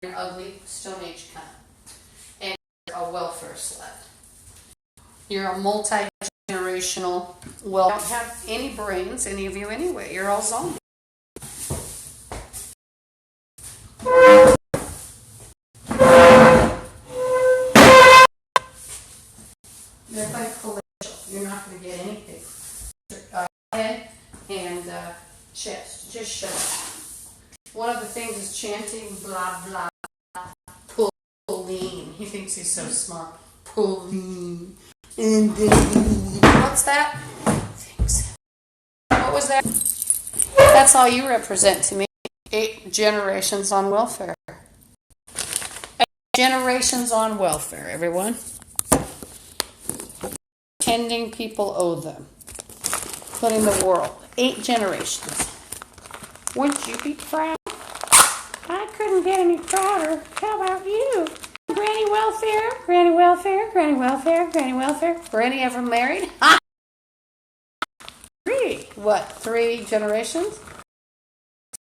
You're an ugly Stone Age cunt. And you're a welfare slut. You're a multi generational. Well, don't have any brains, any of you anyway. You're all zombies. They're like palatial. You're not going to get anything. Head and chest. Just shut up. One of the things is chanting blah blah. Pauline. He thinks he's so smart. Pauline. What's that? What was that? That's all you represent to me. 8 generations on welfare. 8 generations on welfare, everyone. Pretending people owe them. Putting the world. 8 generations. Wouldn't you be proud? I couldn't get any prouder. How about you? Granny welfare, granny welfare, granny welfare, granny welfare. Granny ever married? Ah! 3. What? 3 generations?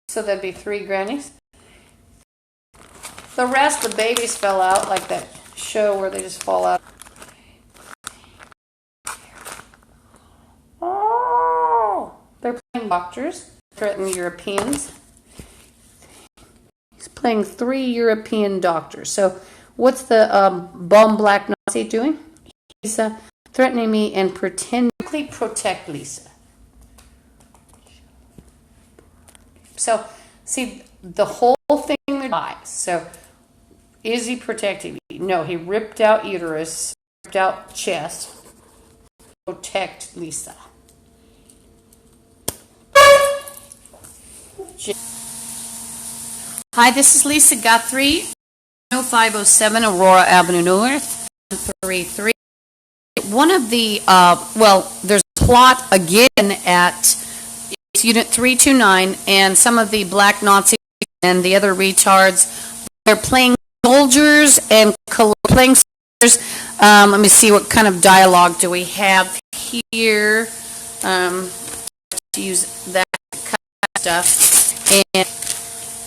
So there'd be 3 grannies. The rest, the babies fell out, like that show where they just fall out. Oh! They're playing doctors, threatening Europeans. He's playing 3 European doctors. So what's the bum black Nazi doing? He's threatening me and pretending to protect Lisa. So, see, the whole thing lies. So, is he protecting me? No, he ripped out uterus, ripped out chest, protect Lisa. Hi, this is Lisa Guthrie, 0507 Aurora Avenue North, 133. One of the, there's a plot again at Unit 329, and some of the black Nazis and the other retards, they're playing soldiers and playing soldiers. Let me see, what kind of dialogue do we have here? To use that kind of stuff.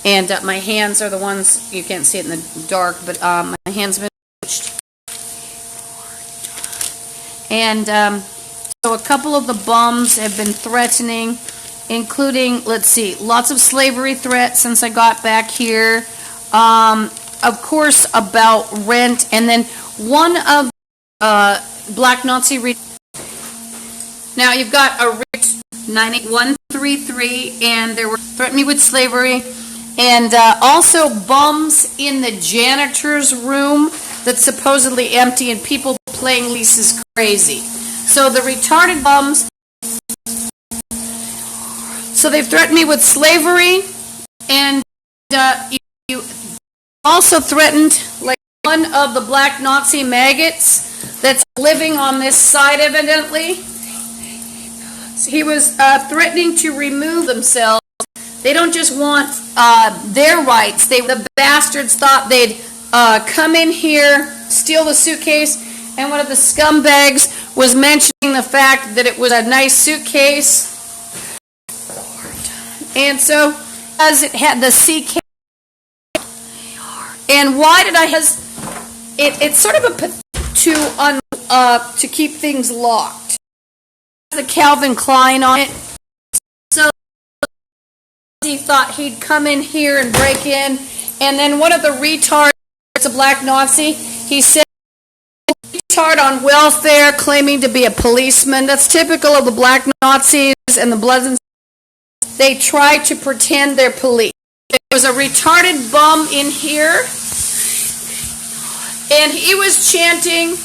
And my hands are the ones, you can't see it in the dark, but my hands have been touched. And so a couple of the bums have been threatening, including, let's see, lots of slavery threats since I got back here. Of course, about rent. And then one of black Nazi... Now, you've got a rich 98133, and they were threatening me with slavery. And also bums in the janitor's room that's supposedly empty, and people playing Lisa's crazy. So the retarded bums... So they've threatened me with slavery, and you also threatened, like, one of the black Nazi maggots that's living on this side, evidently. He was threatening to remove themselves. They don't just want their rights. The bastards thought they'd come in here, steal the suitcase, and one of the scumbags was mentioning the fact that it was a nice suitcase. And so, as it had the CK, and why did I it's sort of a to keep things locked. The Calvin Klein on it. So he thought he'd come in here and break in, and then one of the retards, it's a black Nazi, he said, retard on welfare claiming to be a policeman. That's typical of the black Nazis and the Bloods and they try to pretend they're police. There was a retarded bum in here, and he was chanting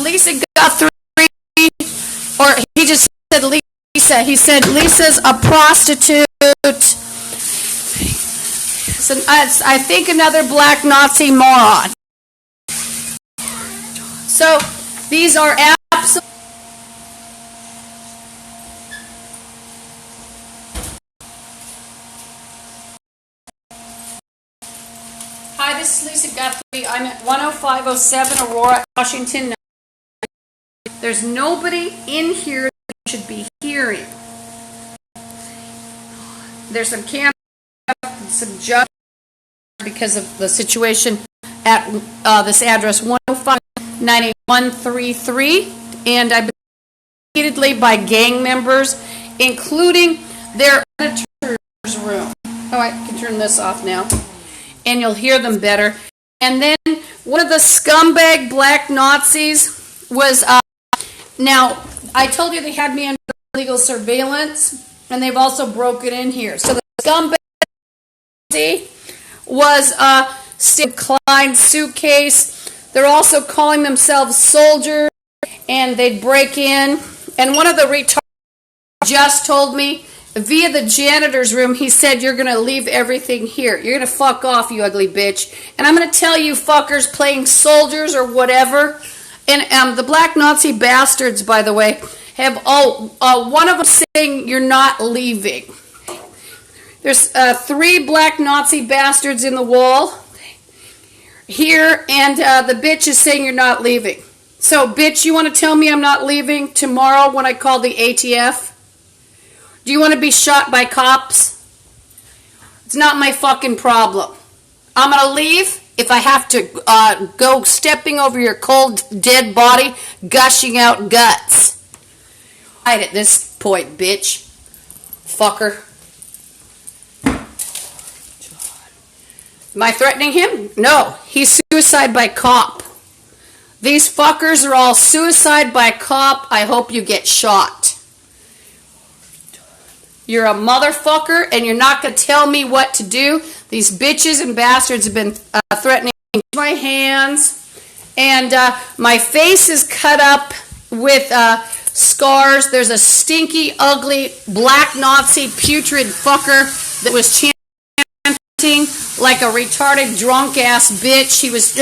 Lisa Guthrie, or he just said Lisa. He said Lisa's a prostitute. So I think another black Nazi moron. So these are absolute. Hi, this is Lisa Guthrie. I'm at 10507 Aurora, Washington. There's nobody in here that you should be hearing. There's some cameras, some judges, because of the situation at this address, 105-9133, and I've been repeatedly by gang members, including their editor's room. Oh, I can turn this off now, and you'll hear them better. And then one of the scumbag black Nazis was, now, I told you they had me under legal surveillance, and they've also broken in here. So the scumbag Nazi was Steve Klein's suitcase. They're also calling themselves soldiers, and they'd break in. And one of the retards just told me, via the janitor's room, he said, you're going to leave everything here. You're going to fuck off, you ugly bitch. And I'm going to tell you fuckers playing soldiers or whatever. And the black Nazi bastards, by the way, have one of them saying you're not leaving. There's 3 black Nazi bastards in the wall here, and the bitch is saying you're not leaving. So, bitch, you want to tell me I'm not leaving tomorrow when I call the ATF? Do you want to be shot by cops? It's not my fucking problem. I'm going to leave if I have to go stepping over your cold, dead body, gushing out guts. Right at this point, bitch. Fucker. Am I threatening him? No. He's suicide by cop. These fuckers are all suicide by cop. I hope you get shot. You're a motherfucker, and you're not going to tell me what to do. These bitches and bastards have been threatening my hands, and my face is cut up with scars. There's a stinky, ugly, black Nazi, putrid fucker that was chanting like a retarded, drunk-ass bitch. He was,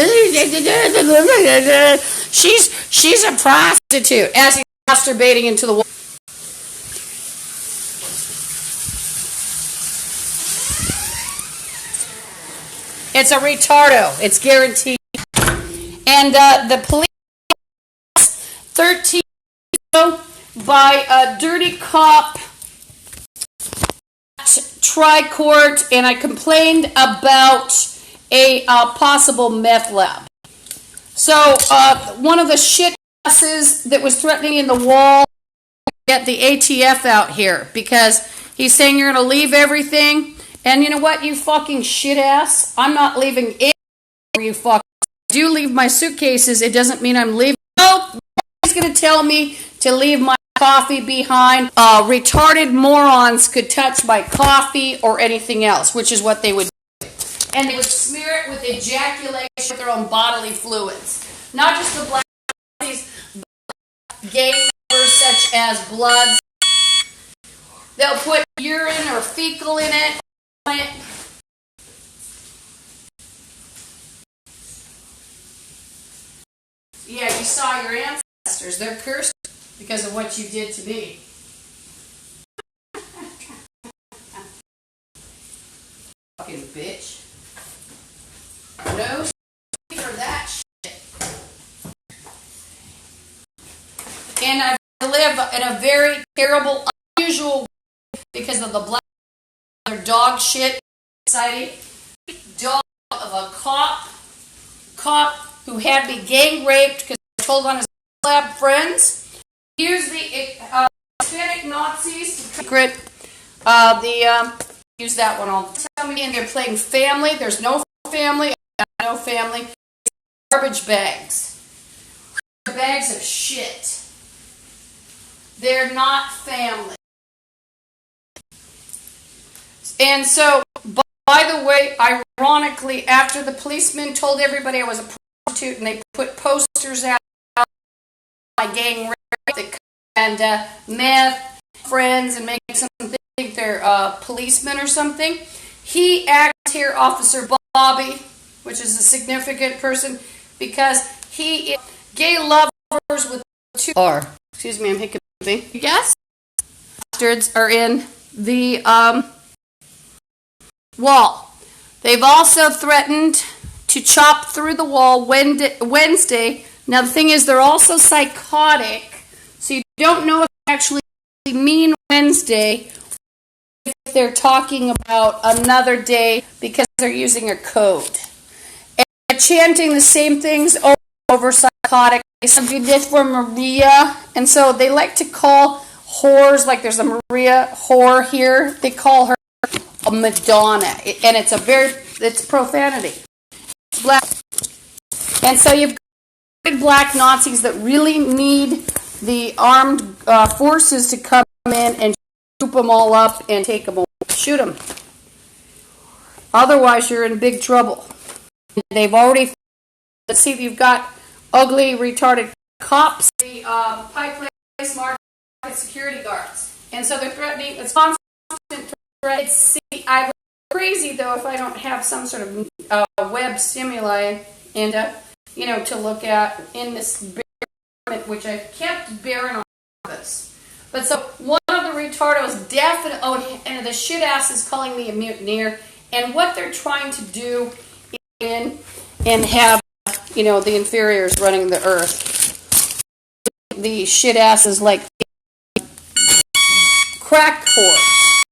she's a prostitute, as he's masturbating into the wall. It's a retardo. It's guaranteed. And the police 13 by a dirty cop at Tri-Court, and I complained about a possible meth lab. So one of the shit asses that was threatening in the wall, get the ATF out here because he's saying you're going to leave everything. And you know what, you fucking shit ass? I'm not leaving it. You fuck. If you leave my suitcases, it doesn't mean I'm leaving. No, nobody's going to tell me to leave my coffee behind. Retarded morons could touch my coffee or anything else, which is what they would do. And they would smear it with ejaculation with their own bodily fluids. Not just the black Nazis, but gang members such as blood. They'll put urine or fecal in it. Yeah, you saw your ancestors. They're cursed because of what you did to me. Fucking bitch. No for that shit. And I live in a very terrible, unusual way because of the black dog shit society. Dog of a cop who had me gang raped because I told on his lab friends. Use the Hispanic Nazis to secret use that one all the time. And they're playing family. There's no family. I got no family. Garbage bags. Bags of shit. They're not family. And so, by the way, ironically, after the policeman told everybody I was a prostitute and they put posters out my gang rape and meth friends and make some think they're policemen or something, he acts here, Officer Bobby, which is a significant person because he is gay lovers with two. Excuse me, I'm hiccuping. Yes? Bastards are in the wall. They've also threatened to chop through the wall Wednesday. Now the thing is, they're also psychotic, so you don't know if they actually mean Wednesday if they're talking about another day because they're using a code. And they're chanting the same things over psychotic Some did this for Maria, and so they like to call whores, like there's a Maria whore here, they call her a Madonna, and it's profanity. It's black. And so you've got big black Nazis that really need the armed forces to come in and scoop them all up and take them away, shoot them. Otherwise, you're in big trouble. They've already, let's see if you've got ugly, retarded cops, the Pike Place Market security guards. And so they're threatening, it's constant threat. I would go crazy, though, if I don't have some sort of web stimuli and, to look at in this barren, which I've kept barren on purpose. But so one of the retardos definitely, and the shit ass is calling me a mutineer, and what they're trying to do is and have, the inferiors running the earth. The shit asses like crack whores.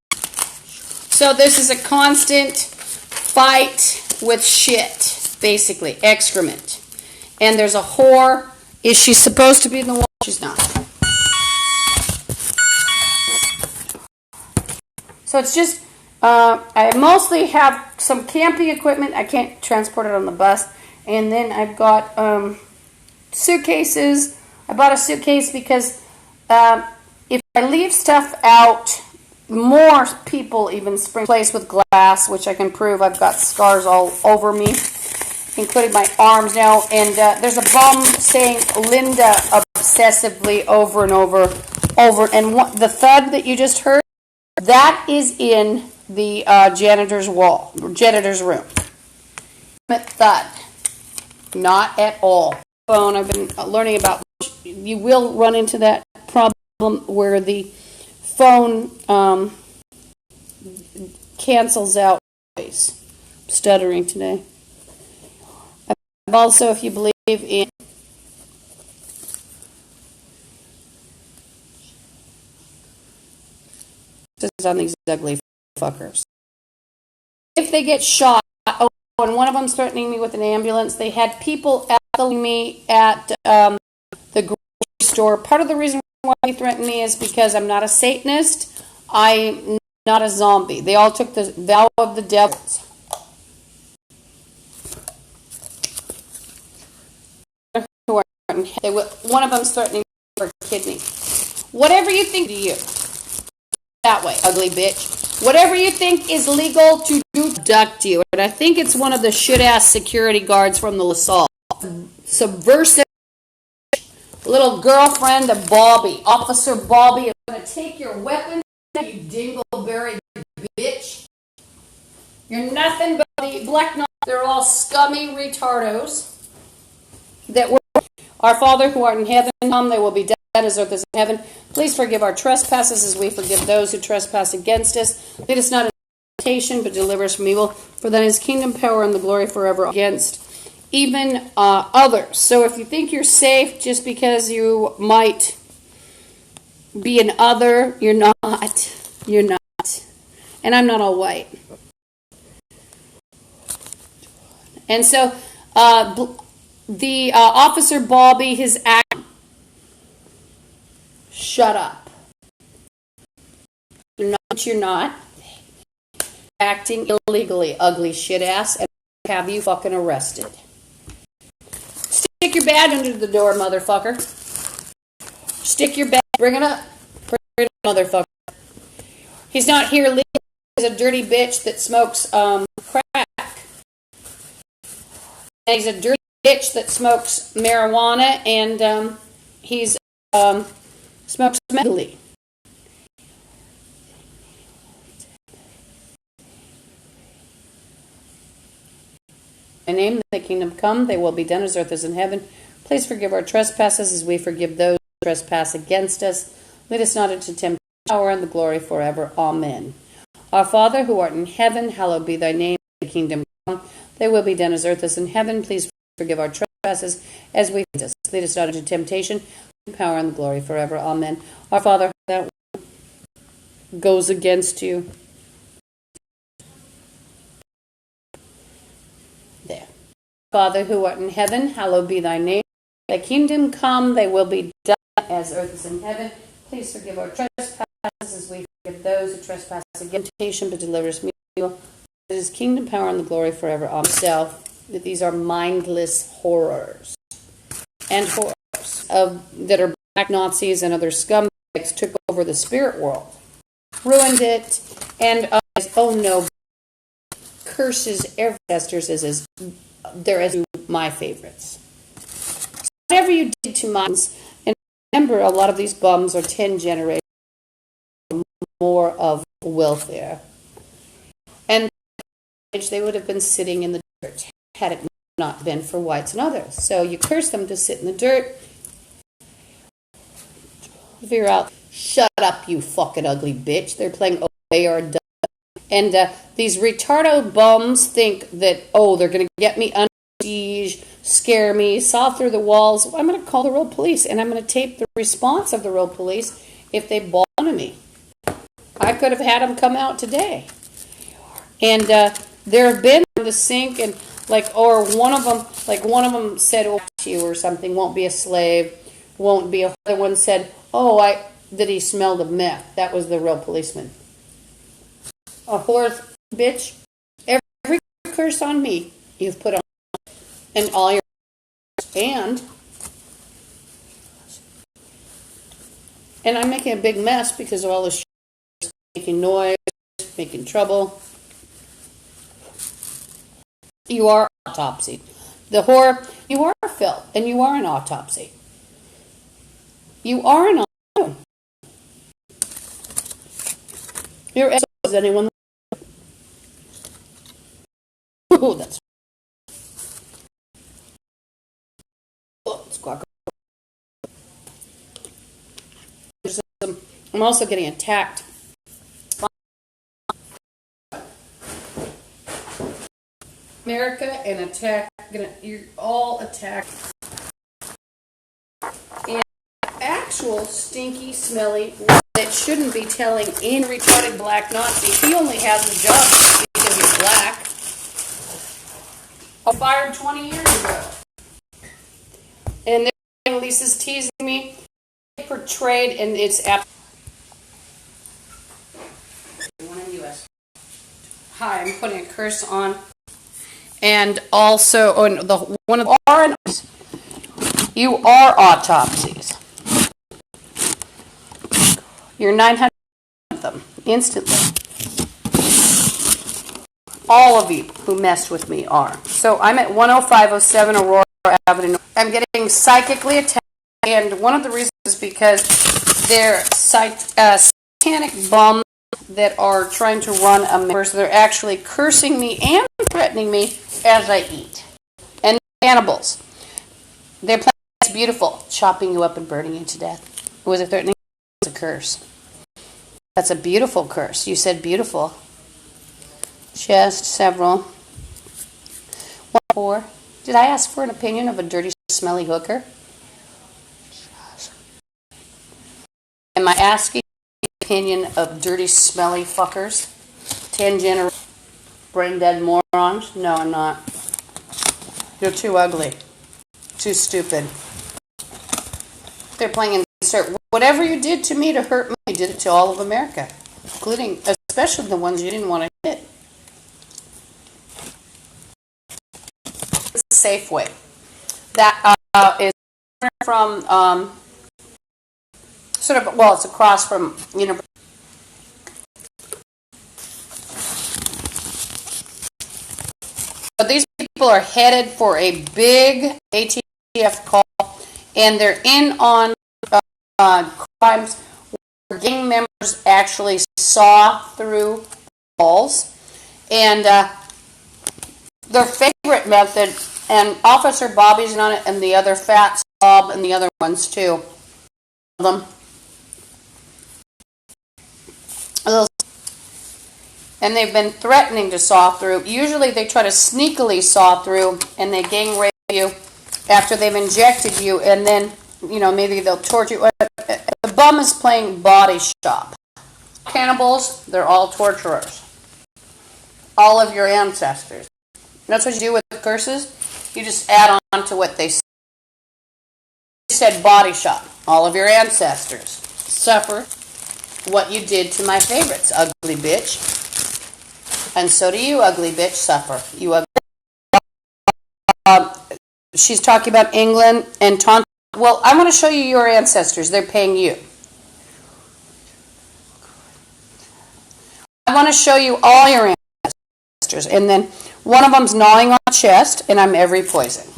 So this is a constant fight with shit, basically, excrement. And there's a whore. Is she supposed to be in the wall? She's not. So it's just, I mostly have some camping equipment. I can't transport it on the bus. And then I've got suitcases. I bought a suitcase because if I leave stuff out, more people even spring place with glass, which I can prove. I've got scars all over me, including my arms now. And there's a bum saying Linda obsessively over and over. And the thud that you just heard, that is in the janitor's room. Thud. Not at all. Phone, I've been learning about. You will run into that problem where the phone cancels out voice. Stuttering today. Also, if you believe in on these ugly fuckers. If they get shot, and one of them's threatening me with an ambulance, they had people following me at the grocery store. Part of the reason why they threatened me is because I'm not a Satanist. I'm not a zombie. They all took the vow of the devils. One of them's threatening me for a kidney. Whatever you think to you. That way, ugly bitch. Whatever you think is legal to do, abduct you. And I think it's one of the shit-ass security guards from the LaSalle. Subversive little girlfriend of Bobby. Officer Bobby is going to take your weapon, you dingleberry bitch. You're nothing but the black knots. They're all scummy retardos that were our Father who art in heaven, come, they will be dead as earth is in heaven. Please forgive our trespasses as we forgive those who trespass against us. Lead us not into temptation, but deliver us from evil. For thine is kingdom, power, and the glory forever against even others. So if you think you're safe just because you might be an other, you're not. You're not. And I'm not all white. And so the Officer Bobby, his act. Shut up. You're not acting illegally, ugly shit ass, and have you fucking arrested. Stick your badge under the door, motherfucker. Stick your badge. Bring it up. Bring it up, motherfucker. He's not here legally. He's a dirty bitch that smokes crack. And he's a dirty bitch that smokes marijuana, and he's smokes medley. In the name of the kingdom come, they will be done as earth is in heaven. Please forgive our trespasses as we forgive those who trespass against us. Lead us not into temptation, power and the glory forever. Amen. Our Father who art in heaven, hallowed be thy name. The kingdom come, they will be done as earth is in heaven. Please forgive our trespasses as we forgive us. Lead us not into temptation, power and the glory forever. Amen. Our Father, that goes against you. There. Father who art in heaven, hallowed be thy name. Thy kingdom come, thy will be done as earth is in heaven. Please forgive our trespasses as we forgive those who trespass against us. Temptation, but deliver us from evil. It is kingdom, power, and the glory forever. Amen. So, that these are mindless horrors and horrors that are black Nazis and other scumbags took over the spirit world, ruined it, and oh no, curses every ancestors as they're as my favorites. So whatever you did to mine, and remember, a lot of these bums are 10 generations more of welfare, and they would have been sitting in the dirt had it not been for whites and others. So you curse them to sit in the dirt. Figure out, shut up, you fucking ugly bitch. They're playing oh, they are done. And these retardo bums think that, oh, they're going to get me under siege, scare me, saw through the walls. I'm going to call the real police, and I'm going to tape the response of the real police if they ball onto me. I could have had them come out today. And there have been the sink, and or one of them said, oh, you or something, won't be a slave, won't be a. Other one said, oh, that he smelled of meth. That was the real policeman. A horse, bitch. Every curse on me you've put on, and all your and I'm making a big mess because of all this shit, making noise, making trouble. You are autopsy. The horror, you are Phil, and you are an autopsy. You are an autopsy. You're as anyone. Oh, that's. Oh, squawk. I'm also getting attacked. America and attack. You're all attacked. And actual stinky, smelly that shouldn't be telling in retarded black Nazi. He only has a job because he's black. I fired 20 years ago. And then Lisa's teasing me. Portrayed, and it's one in the US. Hi, I'm putting a curse on. And also, one of the RNs, you are autopsies. You're 900 of them instantly. All of you who messed with me are. So I'm at 10507 Aurora Avenue. I'm getting psychically attacked, and one of the reasons is because they're satanic bums that are trying to run America. So they're actually cursing me and threatening me as I eat. And cannibals. Their plan is beautiful, chopping you up and burning you to death. Was it threatening? It's a curse. That's a beautiful curse. You said beautiful. Just several. 1-4. Did I ask for an opinion of a dirty, smelly hooker? Am I asking the opinion of dirty, smelly fuckers? 10 generations, brain dead morons? No, I'm not. You're too ugly. Too stupid. They're playing insert. Whatever you did to me to hurt me, you did it to all of America, including, especially the ones you didn't want to hit. It's a safe way. That is from it's across from University. But these people are headed for a big ATF call, and they're in on crimes where gang members actually saw through walls, and their favorite method, and Officer Bobby's on it, and the other Fat Bob, and the other ones too. Them. And they've been threatening to saw through. Usually they try to sneakily saw through, and they gang rape you after they've injected you, and then, maybe they'll torture you. The bum is playing body shop. Cannibals, they're all torturers. All of your ancestors. And that's what you do with curses. You just add on to what they say. said body shop. All of your ancestors suffer what you did to my favorites, ugly bitch. And so do you, ugly bitch, suffer. You ugly. She's talking about England and taunt. Well, I want to show you your ancestors. They're paying you. I want to show you all your ancestors. And then one of them's gnawing on my chest, and I'm every poison.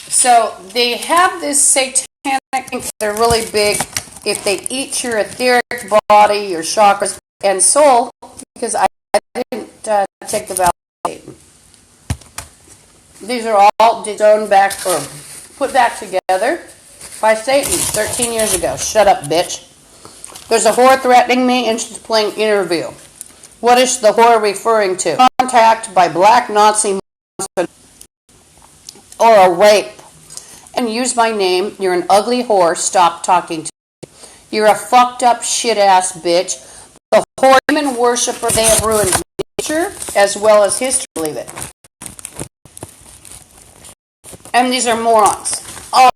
So they have this satanic thing. They're really big. If they eat your etheric body, your chakras, and soul, because I didn't take the validation. These are all disowned back or put back together by Satan 13 years ago. Shut up, bitch. There's a whore threatening me, and she's playing interview. What is the whore referring to? Contact by black Nazi or a rape. And use my name. You're an ugly whore. Stop talking to me. You're a fucked up shit ass bitch. The whore demon worshiper, they have ruined nature as well as history. Believe it. And these are morons. Oh,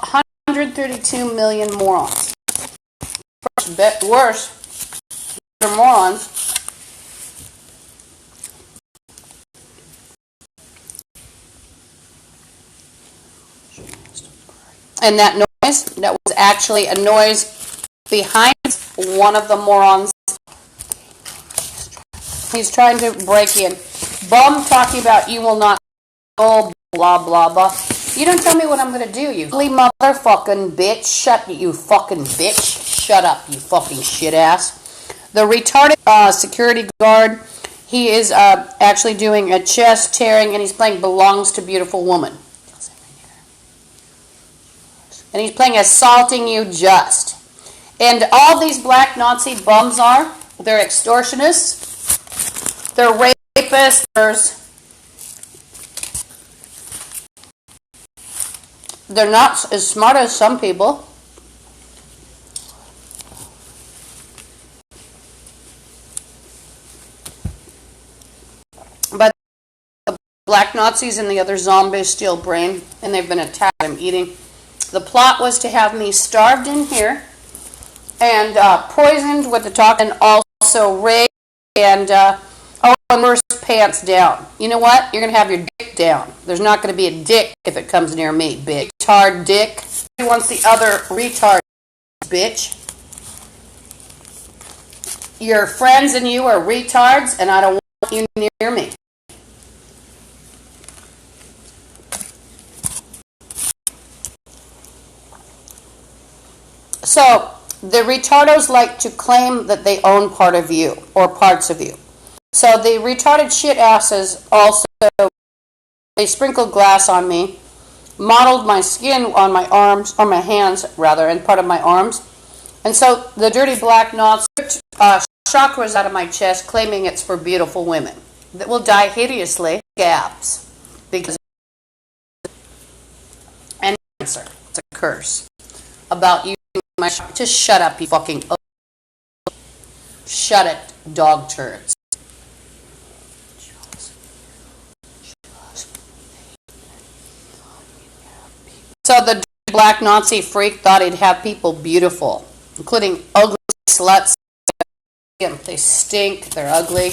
132 million morons. Worse, they're morons. And that noise, that was actually a noise behind one of the morons. He's trying to break in. Bum talking about you will not, oh, blah, blah, blah. You don't tell me what I'm going to do, you ugly motherfucking bitch. Shut, you fucking bitch. Shut up, you fucking shit ass. The retarded security guard, he is actually doing a chest tearing, and he's playing Belongs to Beautiful Woman. And he's playing Assaulting You Just. And all these black Nazi bums are, they're extortionists, they're rapists, they're not as smart as some people. But the black Nazis and the other zombies steal brain, and they've been attacked. I'm eating. The plot was to have me starved in here and poisoned with the talk, and also raped and worst pants down. You know what? You're going to have your dick down. There's not going to be a dick if it comes near me, bitch. Retard dick. Who wants the other retard, bitch? Your friends and you are retards, and I don't want you near me. So, the retardos like to claim that they own part of you, or parts of you. So the retarded shit asses also, they sprinkled glass on me, modeled my skin on my arms, or my hands rather, and part of my arms. And so the dirty black knots ripped chakras out of my chest, claiming it's for beautiful women that will die hideously, scabs, because and cancer. It's a curse about you. Just shut up, you fucking. Shut it, dog turds. So the black Nazi freak thought he'd have people beautiful, including ugly sluts. They stink, they're ugly.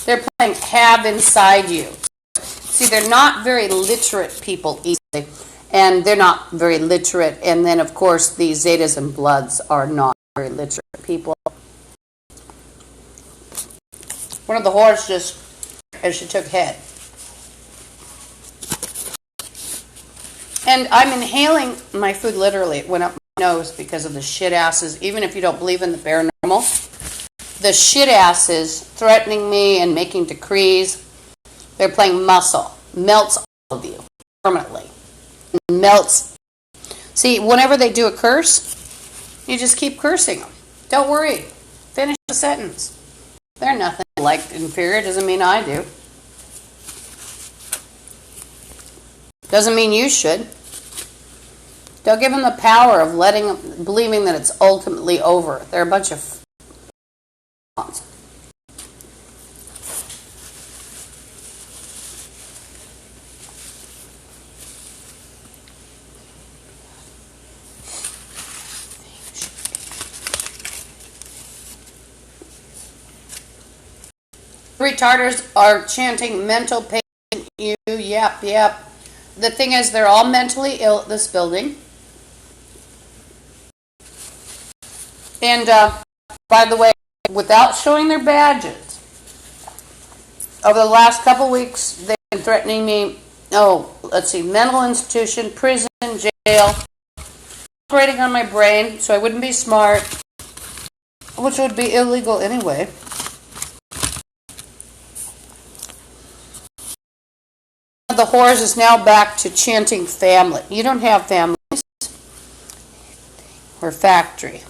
They're playing have inside you. See, they're not very literate people easily, and they're not very literate. And then, of course, the Zetas and Bloods are not very literate people. One of the whores just, as she took head. And I'm inhaling my food literally. It went up my nose because of the shit asses. Even if you don't believe in the paranormal, the shit asses threatening me and making decrees. They're playing muscle. Melts all of you permanently. Melts. See, whenever they do a curse, you just keep cursing them. Don't worry. Finish the sentence. They're nothing like inferior. Doesn't mean I do. Doesn't mean you should. Don't give them the power of believing that it's ultimately over. They're a bunch of retarders are chanting mental patient you, yep, yep. The thing is, they're all mentally ill at this building. And by the way, without showing their badges, over the last couple weeks, they've been threatening me, mental institution, prison, jail, operating on my brain so I wouldn't be smart, which would be illegal anyway. The horse is now back to chanting family. You don't have families or factory.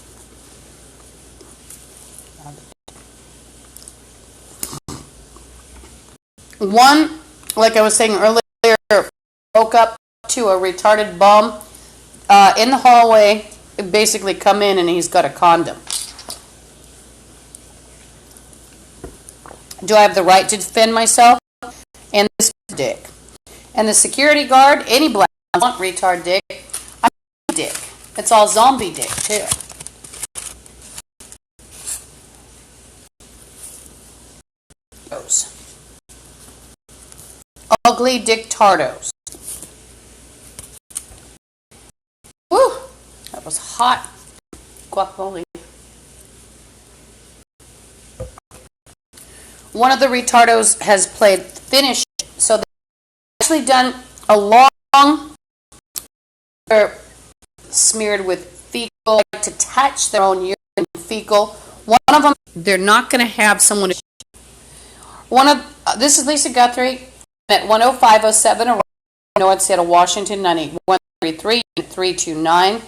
One, like I was saying earlier, woke up to a retarded bum in the hallway, basically come in and he's got a condom. Do I have the right to defend myself? And this dick. And the security guard, any black, I want retard dick. I want dick. It's all zombie dick, too. Those. Ugly dictardos. Woo! That was hot guacamole. One of the retardos has played Finnish, so they've actually done a long, they're smeared with fecal, like to touch their own urine and fecal. One of them, they're not going to have someone. This is Lisa Guthrie at 10507 around North Seattle, Washington, 98133 329.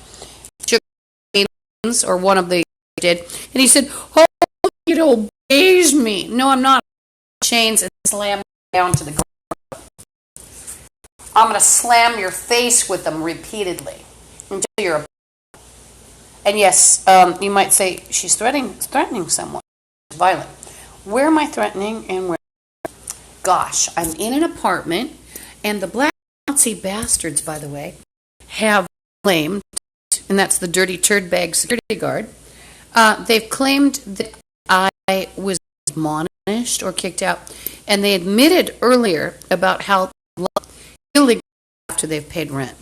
Or one of the did, and he said, "Oh, it obeys me." No, I'm not. Chains and slam down to the ground. I'm going to slam your face with them repeatedly until you're. And yes, you might say she's threatening someone. It's violent. Where am I threatening and where? Gosh, I'm in an apartment, and the black Nazi bastards, by the way, have claimed, and that's the dirty turd bag security guard, they've claimed that I was admonished or kicked out, and they admitted earlier about how illegal after they've paid rent.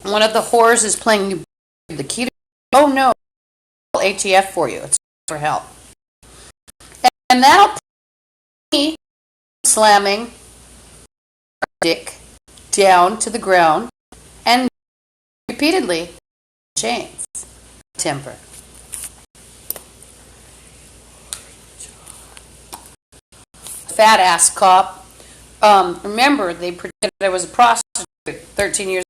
One of the whores is playing the key to, oh no, ATF for you. It's for help. And that'll put me slamming dick down to the ground and repeatedly chains. Temper. Fat ass cop. Remember, they pretended I was a prostitute 13 years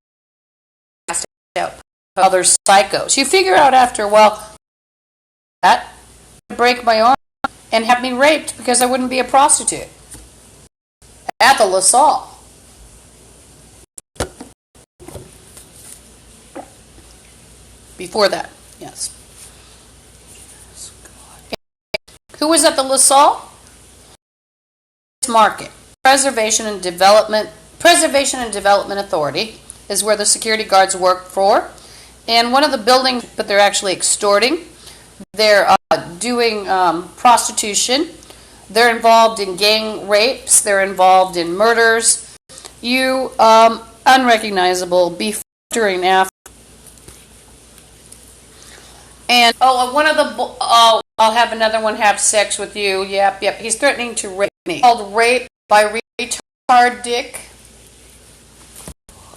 out. Other psychos. You figure out after a while that break my arm and have me raped because I wouldn't be a prostitute at the LaSalle. Before that, yes. Who was at the LaSalle? Market. Preservation and Development Authority is where the security guards work for. And one of the buildings, but they're actually extorting. They're doing prostitution. They're involved in gang rapes. They're involved in murders. You, unrecognizable, before, during, after. And, one of the, I'll have another one have sex with you. Yep. He's threatening to rape me. Called rape by retard dick.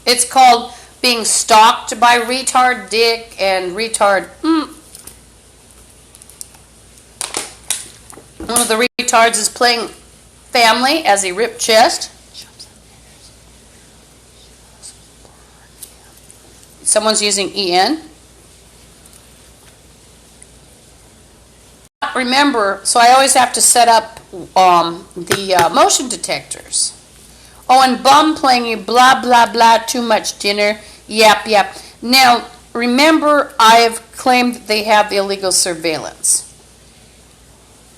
It's called being stalked by retard dick and retard. One of the retards is playing family as he ripped chest. Someone's using EN. Remember, so I always have to set up the motion detectors. Oh, and bum playing you blah, blah, blah, too much dinner. Yep. Now, remember, I've claimed that they have illegal surveillance.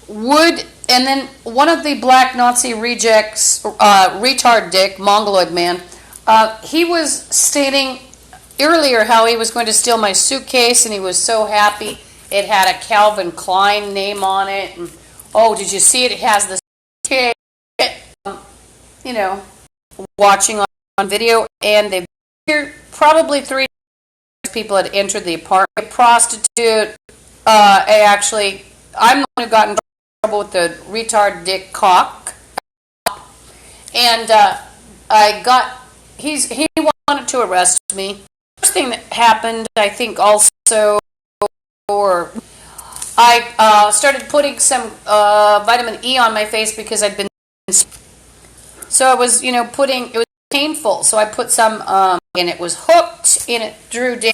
And then one of the black Nazi rejects, retard dick, mongoloid man, He was stating earlier how he was going to steal my suitcase, and he was so happy. It had a Calvin Klein name on it. And, oh, did you see it? It has the suitcase. You know, watching on video, and they probably 3 people had entered the apartment. A prostitute. I'm the one who got in trouble with the retard dick cock, and he wanted to arrest me. First thing that happened, I think, also, or I started putting some vitamin E on my face because I'd been. So I was, it was painful. So I put some, and it was hooked, and it drew down.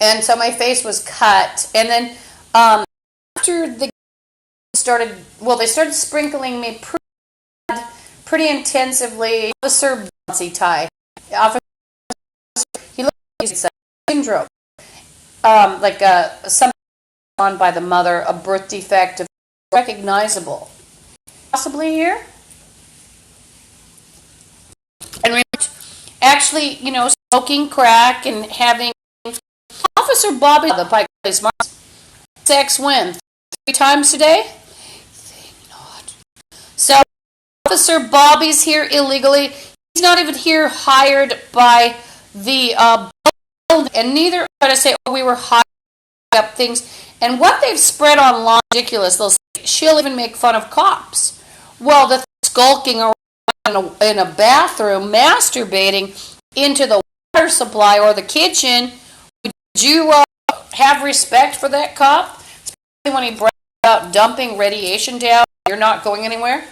And so my face was cut. And then after they started sprinkling me pretty intensively. Officer Bouncy Tie. He looked like a syndrome. Like something on by the mother, a birth defect, recognizable. Possibly here? And actually, smoking crack and having Officer Bobby, the Pike Place sex when 3 times today? Think not. So Officer Bobby's here illegally. He's not even here hired by the and neither try to say, we were hired up things. And what they've spread online is ridiculous. They'll say, she'll even make fun of cops. Well, the skulking around in a bathroom, masturbating into the water supply or the kitchen. Would you have respect for that cop? Especially when he brags about dumping radiation down, you're not going anywhere.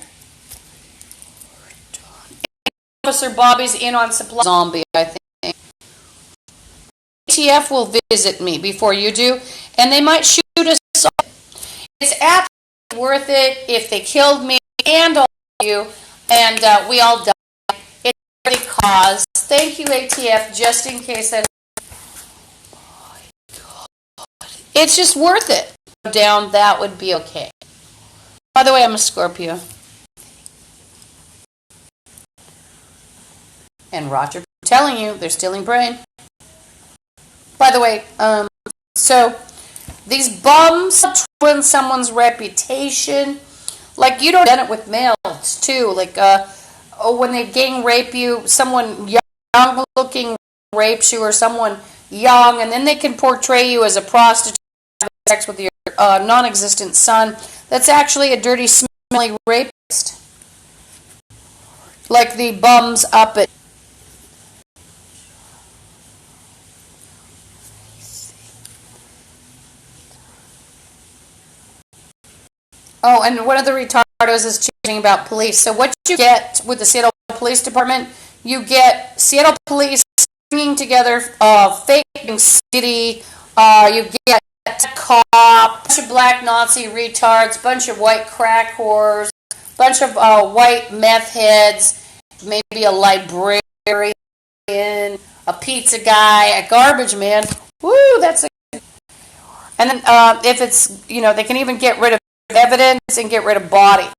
Officer Bobby's in on supply. Zombie, I think. ATF will visit me before you do, and they might shoot us off. It's absolutely worth it if they killed me and all of you, and we all die. It's a worthy cause. Thank you, ATF, just in case that. Oh my God. It's just worth it. Down, that would be okay. By the way, I'm a Scorpio. And Roger, telling you, they're stealing brain. By the way, so these bums ruin someone's reputation. Like, you don't done it with males too. Like, when they gang rape you, someone young looking rapes you, or someone young, and then they can portray you as a prostitute having sex with your non-existent son. That's actually a dirty, smelly rapist. Like the bums up at. Oh, and one of the retardos is cheating about police. So what you get with the Seattle Police Department, you get Seattle Police bringing together fake city. You get cop, bunch of black Nazi retards, bunch of white crack whores, bunch of white meth heads, maybe a librarian, a pizza guy, a garbage man. Woo, that's a. And then if it's, they can even get rid of evidence and get rid of bodies.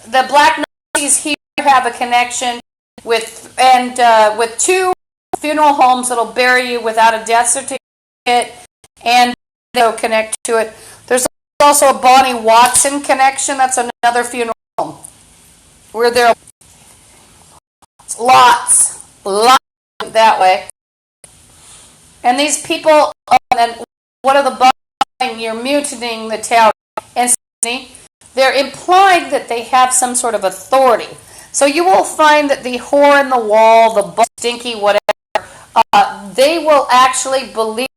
The black Nazis here have a connection with 2 funeral homes that'll bury you without a death certificate, and they'll connect to it. There's also a Bonnie Watson connection. That's another funeral home where there are lots that way. And these people, and what are the bums? You're mutinying the town. And they're implying that they have some sort of authority. So you will find that the whore in the wall, the stinky whatever, they will actually believe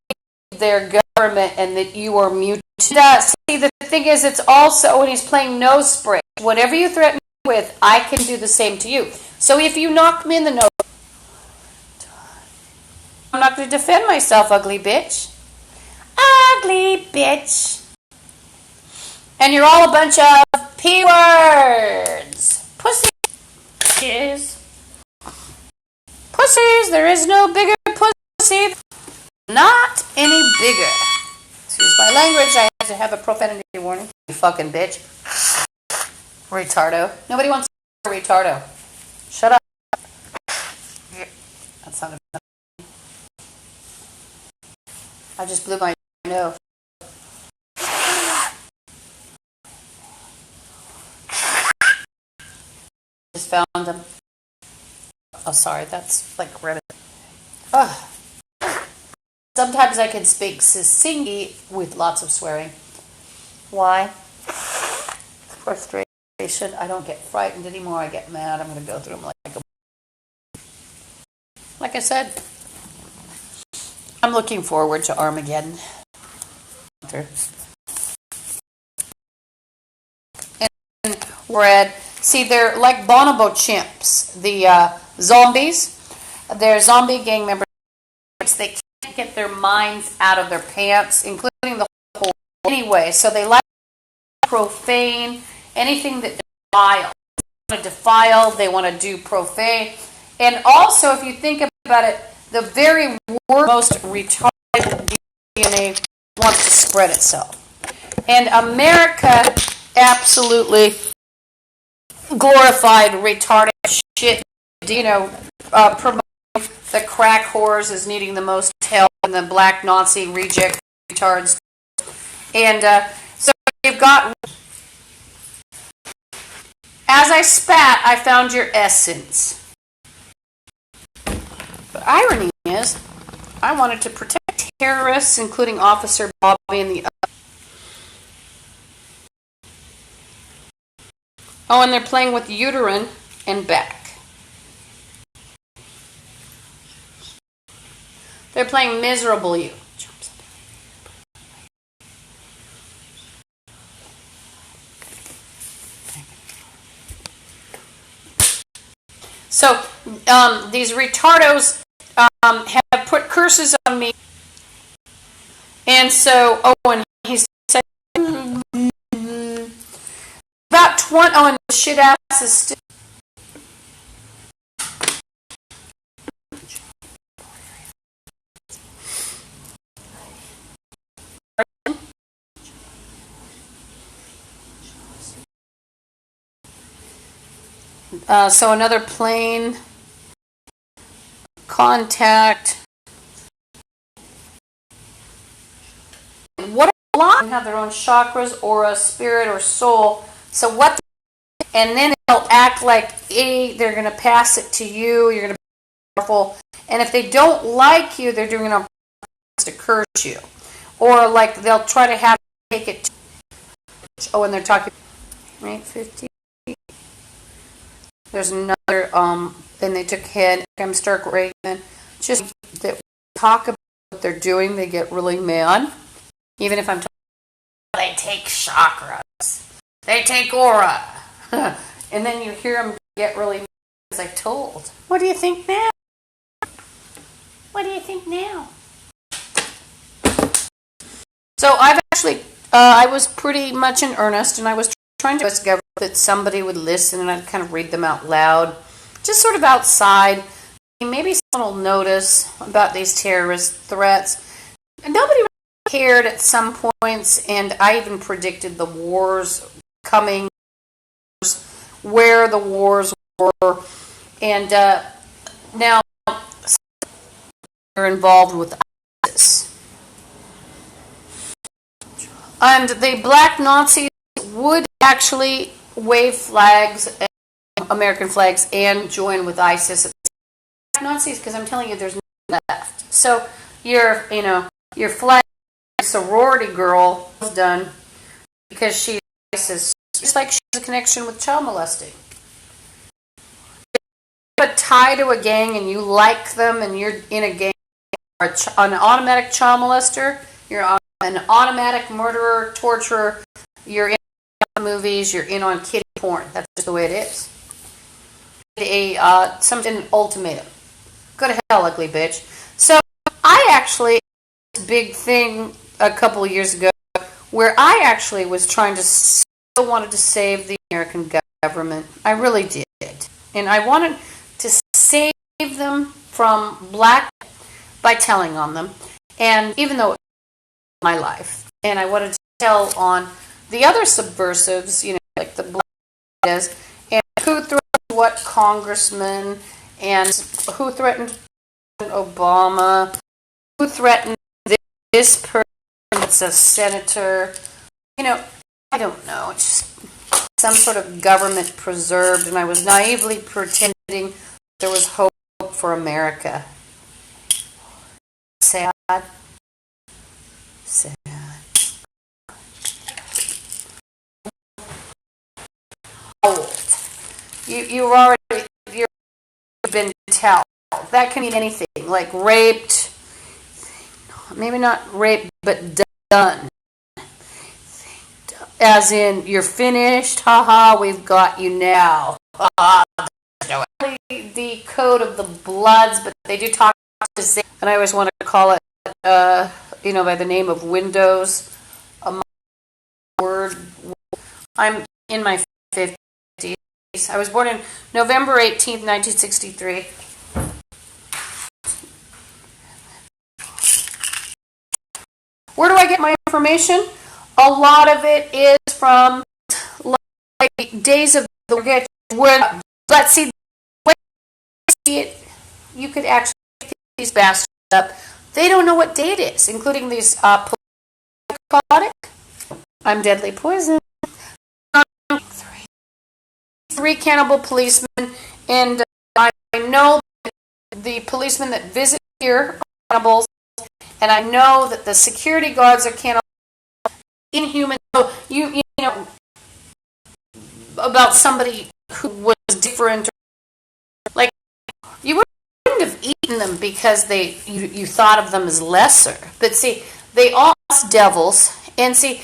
their government and that you are mutinying. See, the thing is, it's also when he's playing nose spray. Whatever you threaten me with, I can do the same to you. So if you knock me in the nose, I'm not going to defend myself, ugly bitch. Ugly bitch. And you're all a bunch of P-words. Pussies. Pussies. There is no bigger pussy. Not any bigger. Excuse my language. I have to have a profanity warning. You fucking bitch. Retardo. Nobody wants a retardo. Shut up. That sounded funny. I just blew my nose. Just found them. Oh, sorry, that's like Reddit. Oh. Sometimes I can speak succinctly with lots of swearing. Why? Frustration. I don't get frightened anymore. I get mad. I'm going to go through them like I said. I'm looking forward to Armageddon. And red. See, they're like bonobo chimps. The zombies. They're zombie gang members. They can't get their minds out of their pants, including the whole anyway. So they like profane, anything that defile. They want to defile, they want to do profane. And also, if you think about it, the very worst, most retarded DNA wants to spread itself. And America absolutely glorified retarded shit, promote the crack whores as needing the most help and the black Nazi reject retards. And so you've got, as I spat, I found your essence. The irony is, I wanted to protect terrorists, including Officer Bobby and the other. Oh, and they're playing with uterine and back. They're playing Miserable You. So, these retardos have put curses on me. And so, and he said, about 20, and the shit ass is still. So another plane, contact. What a lot have their own chakras, aura, spirit, or soul. So what? And then they'll act like they're going to pass it to you. You're going to be powerful. And if they don't like you, they're doing it on purpose to curse you, or like they'll try to have you take it. And they're talking 850. There's another, and they took head, I'm Stark Reagan. Just that talk about what they're doing, they get really mad. Even if I'm talking, they take chakras, they take aura. And then you hear them get really mad, as I told. What do you think now? What do you think now? So I've actually, I was pretty much in earnest, and I was trying to discover that somebody would listen and I'd kind of read them out loud, just sort of outside. Maybe someone will notice about these terrorist threats. And nobody really cared at some points, and I even predicted the wars coming, where the wars were, and now they're involved with ISIS. And the black Nazis would actually wave flags, American flags, and join with ISIS. Nazis, because I'm telling you, there's nothing left. So your flag sorority girl is done because she's ISIS, just like she has a connection with child molesting. If you have a tie to a gang and you like them, and you're in a gang, or an automatic child molester, you're an automatic murderer, torturer, you're in movies, you're in on kiddie porn. That's just the way it is. An ultimatum. Go to hell, ugly bitch. So I actually big thing a couple of years ago where I actually was trying to still wanted to save the American government. I really did, and I wanted to save them from black by telling on them, and even though it was my life, and I wanted to tell on the other subversives, like the black is, and who threatened what congressman, and who threatened Obama, who threatened this person that's a senator. You know, I don't know. It's just some sort of government preserved, and I was naively pretending there was hope for America. Sad. Sad. Old. You've been told. That can mean anything, like raped, maybe not raped, but done. As in, you're finished, haha, we've got you now. The code of the Bloods, but they do talk to say, and I always want to call it, by the name of Windows. A word. I'm in my 50s. I was born in November 18th, 1963. Where do I get my information? A lot of it is from days of the mortgage. Where, let's see, you could actually pick these bastards up. They don't know what date is, including these psychotic. I'm deadly poison. Three cannibal policemen, and I know the policemen that visit here are cannibals, and I know that the security guards are cannibals. Inhuman. So you know about somebody who was different, like you wouldn't have eaten them because you thought of them as lesser. But see, they all devils, and see,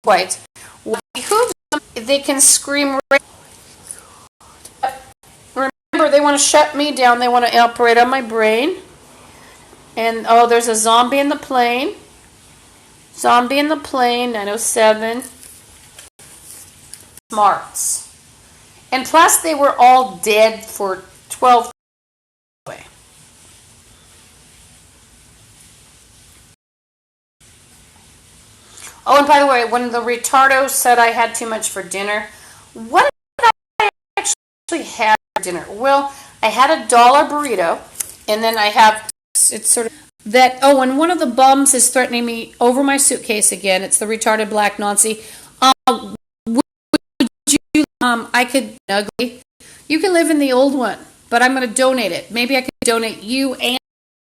white behooves them. They can scream. Remember, they want to shut me down. They want to operate on my brain. And there's a zombie in the plane. Zombie in the plane, 907. Smarts. And plus, they were all dead for 12 away. Oh, and by the way, when the retardo said I had too much for dinner, what did I actually have for dinner? Well, I had a $1 burrito, and then I have, it's sort of, that, and one of the bums is threatening me over my suitcase again. It's the retarded black Nazi. Would you, I could, ugly. You can live in the old one, but I'm going to donate it. Maybe I could donate you and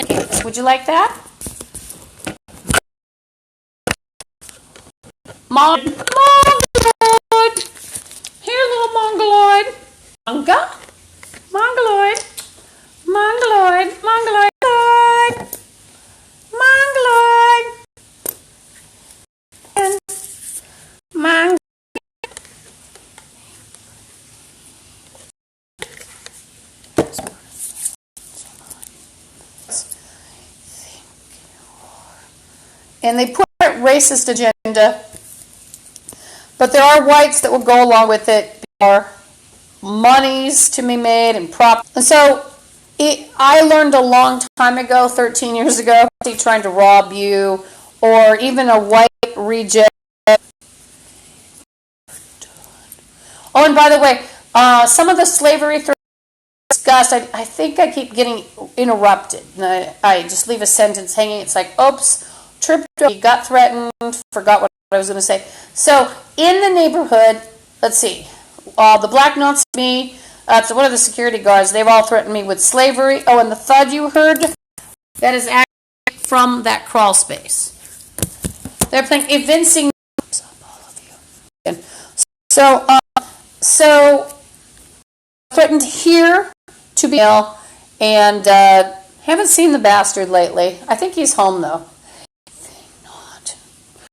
kids. Would you like that? Mongoloid. Here, little mongoloid. Mongoloid. Mongoloid. Mongoloid. Mongoloid. And mongoloid. And they put a racist agenda, but there are whites that will go along with it. There are monies to be made and prop. And so I learned a long time ago, 13 years ago, trying to rob you, or even a white reject. Oh, and by the way, some of the slavery discussed, I think I keep getting interrupted. I just leave a sentence hanging. It's like, oops, tripped, got threatened, forgot what I was going to say. So, in the neighborhood, let's see, the black Nazi, me, so one of the security guards, they've all threatened me with slavery. Oh, and the thud you heard, that is actually from that crawl space. They're playing evincing all of you. So threatened here to be ill, and haven't seen the bastard lately. I think he's home though. Not.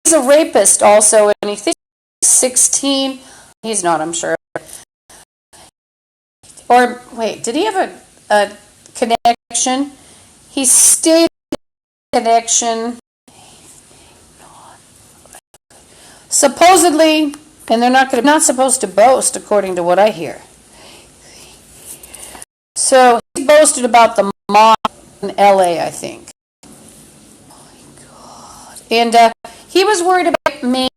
He's a rapist also, and he thinks he's 16. He's not, I'm sure. Or wait, did he have a connection? He stated connection. Supposedly, and they're not supposed to boast, according to what I hear. So he boasted about the mob in LA, I think. Oh my God! And he was worried about me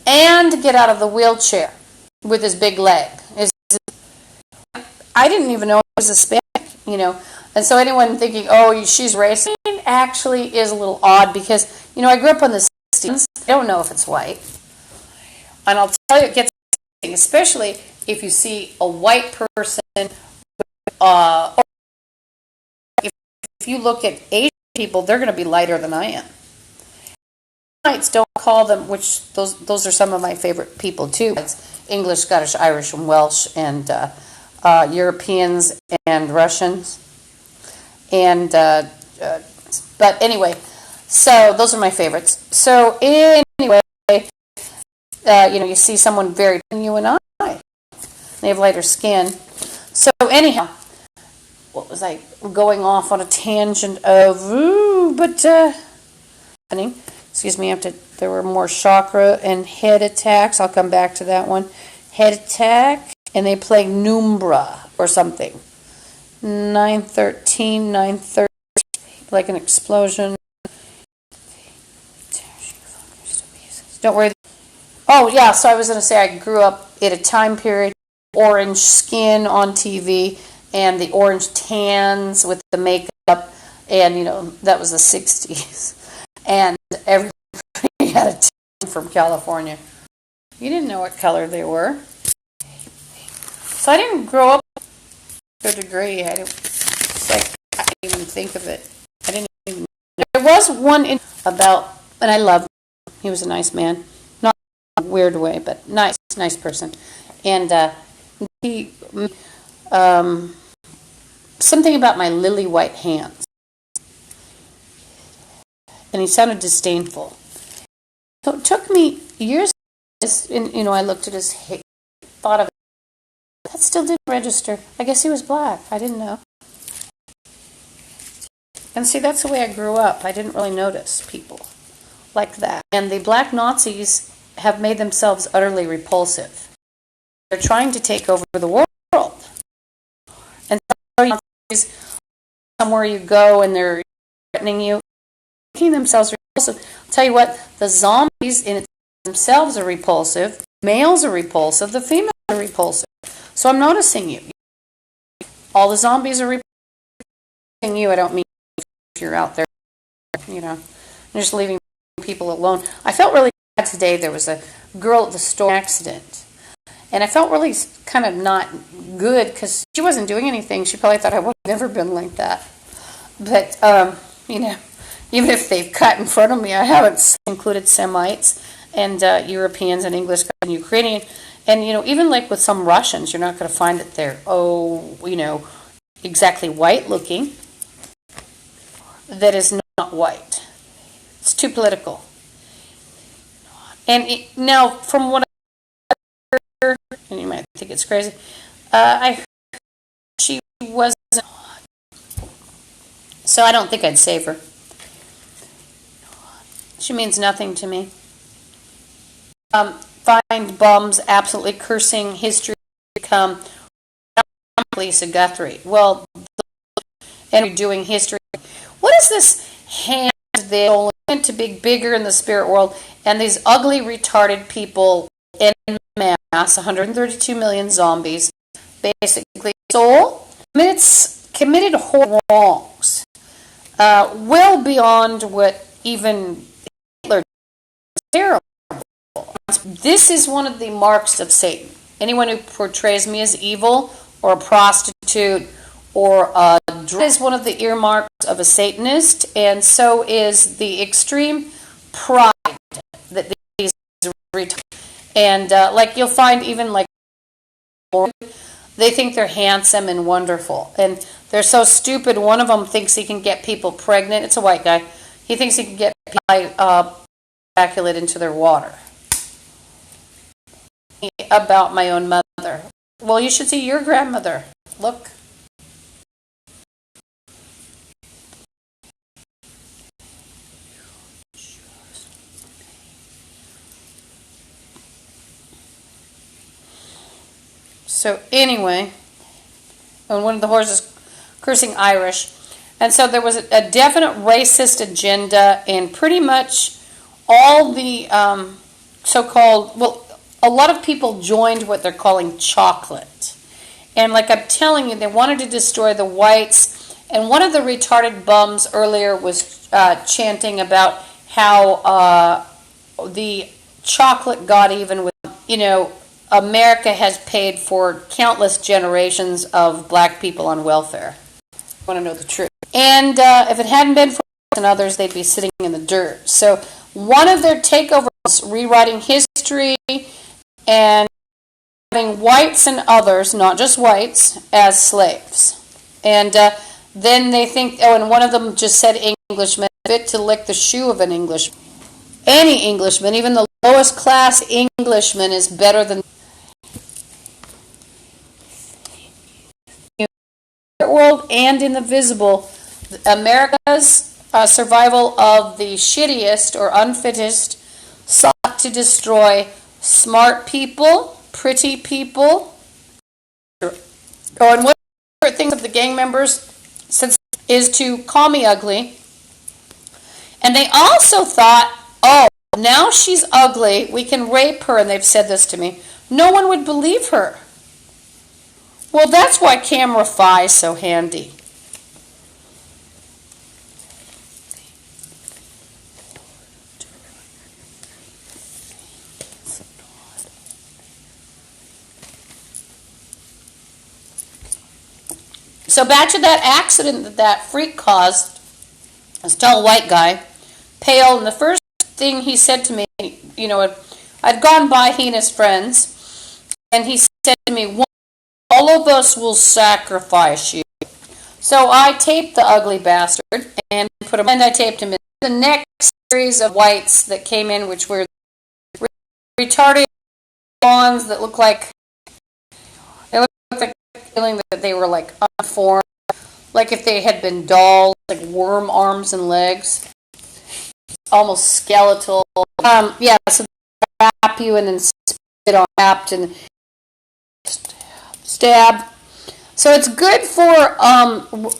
and get out of the wheelchair with his big leg. I didn't even know he was Hispanic, And so anyone thinking, oh, she's racist, it actually is a little odd because, I grew up in the 60s. I don't know if it's white. And I'll tell you, it gets especially if you see a white person. Or if you look at Asian people, they're going to be lighter than I am. Whites don't call them, which those are some of my favorite people too. It's English, Scottish, Irish, and Welsh, and Europeans and Russians. And but anyway, so those are my favorites. So anyway, you see someone very you and I. They have lighter skin. So anyhow, what was I going off on a tangent of? Excuse me. There were more chakra and head attacks. I'll come back to that one. Head attack, and they play Numbra or something. 913, 930, like an explosion. Don't worry. Oh yeah. So I was going to say I grew up at a time period. Orange skin on TV and the orange tans with the makeup, and that was the 60s, and everybody had a tan from California. You didn't know what color they were. So I didn't grow up to a degree. I didn't even think of it. I didn't even know. There was one about, and I loved him. He was a nice man, not in a weird way, but nice person, and he something about my lily white hands, and he sounded disdainful. So it took me years, and I looked at his hair, thought of it. That still didn't register. I guess he was black. I didn't know. And see, that's the way I grew up. I didn't really notice people like that. And the black Nazis have made themselves utterly repulsive. They're trying to take over the world. And somewhere you go and they're threatening you, making themselves repulsive. I'll tell you what, the zombies in themselves are repulsive. Males are repulsive. The females are repulsive. So I'm noticing you. All the zombies are repulsing you. I don't mean if you're out there, I'm just leaving people alone. I felt really bad today. There was a girl at the store accident. And I felt really kind of not good because she wasn't doing anything. She probably thought I would have never been like that. But, even if they've cut in front of me, I haven't included Semites and Europeans and English and Ukrainian. And, even like with some Russians, you're not going to find that they're, exactly white looking. That is not white. It's too political. And now, from what and you might think it's crazy, I heard she wasn't, so I don't think I'd save her. She means nothing to me. Find bums absolutely cursing history become Lisa Guthrie. Well, and doing history. What is this hand that meant to be bigger in the spirit world, and these ugly, retarded people in mass, 132 million zombies, basically soul, committed horrible wrongs, well beyond what even Hitler did. Terrible. This is one of the marks of Satan. Anyone who portrays me as evil or a prostitute or a drug is one of the earmarks of a Satanist, and so is the extreme pride that these retarded. And you'll find even they think they're handsome and wonderful. And they're so stupid. One of them thinks he can get people pregnant. It's a white guy. He thinks he can get people ejaculate into their water. About my own mother. Well, you should see your grandmother. Look. So anyway, and one of the horses cursing Irish. And so there was a definite racist agenda, and pretty much all the so-called, a lot of people joined what they're calling chocolate. And like I'm telling you, they wanted to destroy the whites And one of the retarded bums earlier was chanting about how the chocolate got even with, America has paid for countless generations of black people on welfare. I want to know the truth. And if it hadn't been for us and others, they'd be sitting in the dirt. So one of their takeovers was rewriting history and having whites and others, not just whites, as slaves. And then they think, and one of them just said Englishman, fit to lick the shoe of an Englishman. Any Englishman, even the lowest class Englishman, is better than the world and in the visible. America's survival of the shittiest or unfittest sought to destroy smart people, pretty people. Oh, and one of the favorite things of the gang members is to call me ugly. And they also thought, oh, now she's ugly, we can rape her, and they've said this to me. No one would believe her. Well, that's why CameraFi is so handy. So back to that accident that that freak caused. This tall white guy, pale, and the first thing he said to me, I'd gone by, he and his friends, and he said to me, all of us will sacrifice you. So I taped the ugly bastard and put him, and I taped him in. The next series of whites that came in, which were retarded ones that looked like feeling that they were like unformed, like if they had been dolls, like worm arms and legs, almost skeletal. So they wrap you and then spit on wrapped and stab. So it's good for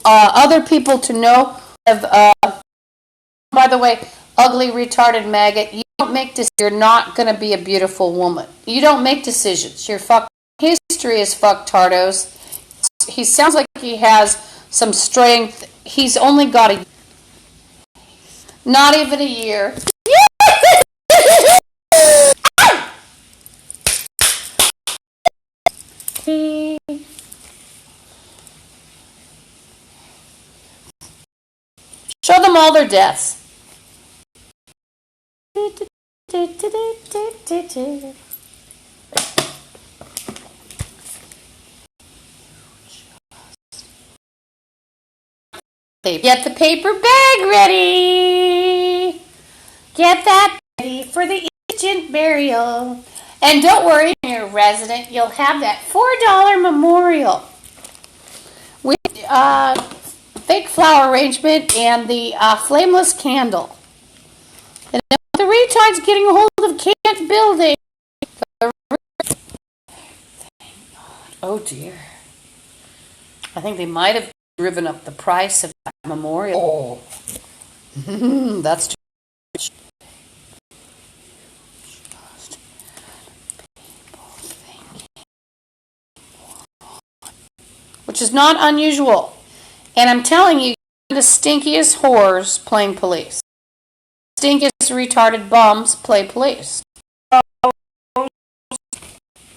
other people to know. By the way, ugly, retarded maggot, you don't make decisions. You're not going to be a beautiful woman. You don't make decisions. Your history is fucktardos. He sounds like he has some strength. He's only got not even a year. Show them all their deaths. Get the paper bag ready. Get that ready for the ancient burial. And don't worry, when you're a resident, you'll have that $4 memorial with fake flower arrangement and the flameless candle. And the retards getting a hold of Kent building. Oh dear. I think they might have driven up the price of that memorial. Oh. That's too much. Which is not unusual. And I'm telling you, the stinkiest whores playing police. Stinkiest retarded bums play police.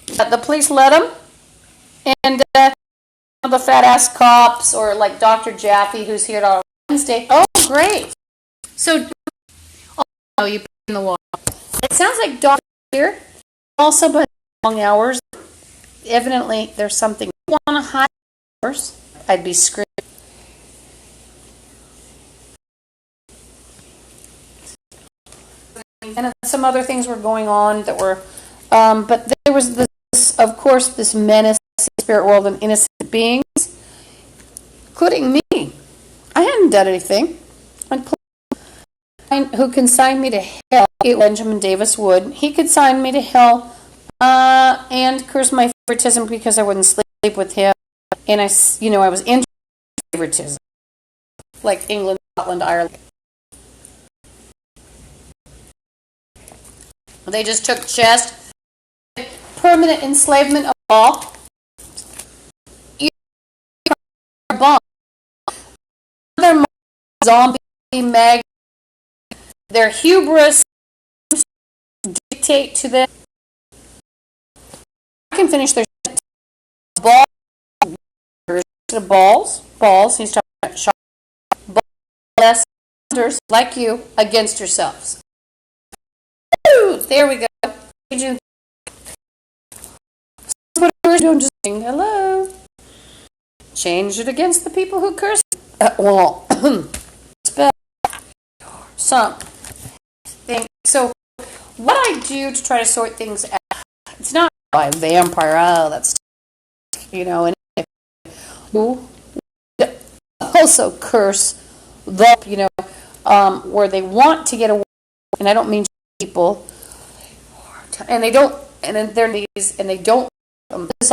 The police let them. And the fat ass cops, or like Dr. Jaffe, who's here on Wednesday. Oh, great. So, oh, you put in the wall. It sounds like Dr. here. Also, but long hours. Evidently, there's something. You want to hide hours? I'd be screwed. And some other things were going on that were, but there was this, of course, this menace to the spirit world and innocent beings, including me. I hadn't done anything. Who consigned me to hell? Benjamin Davis Wood. He consigned me to hell and cursed my favoritism because I wouldn't sleep with him. And I was into favoritism, like England, Scotland, Ireland. They just took chest, permanent enslavement of all. zombie mag, their hubris dictate to them. I can finish their balls. He's talking about shot balls, like you against yourselves. Woo, there we go. Don't just sing hello. Change it against the people who curse. Well, spell something. So, what I do to try to sort things out, it's not by vampire. Oh, that's and who also curse the where they want to get away, and I don't mean people, and they don't, and then they're these, and they don't. This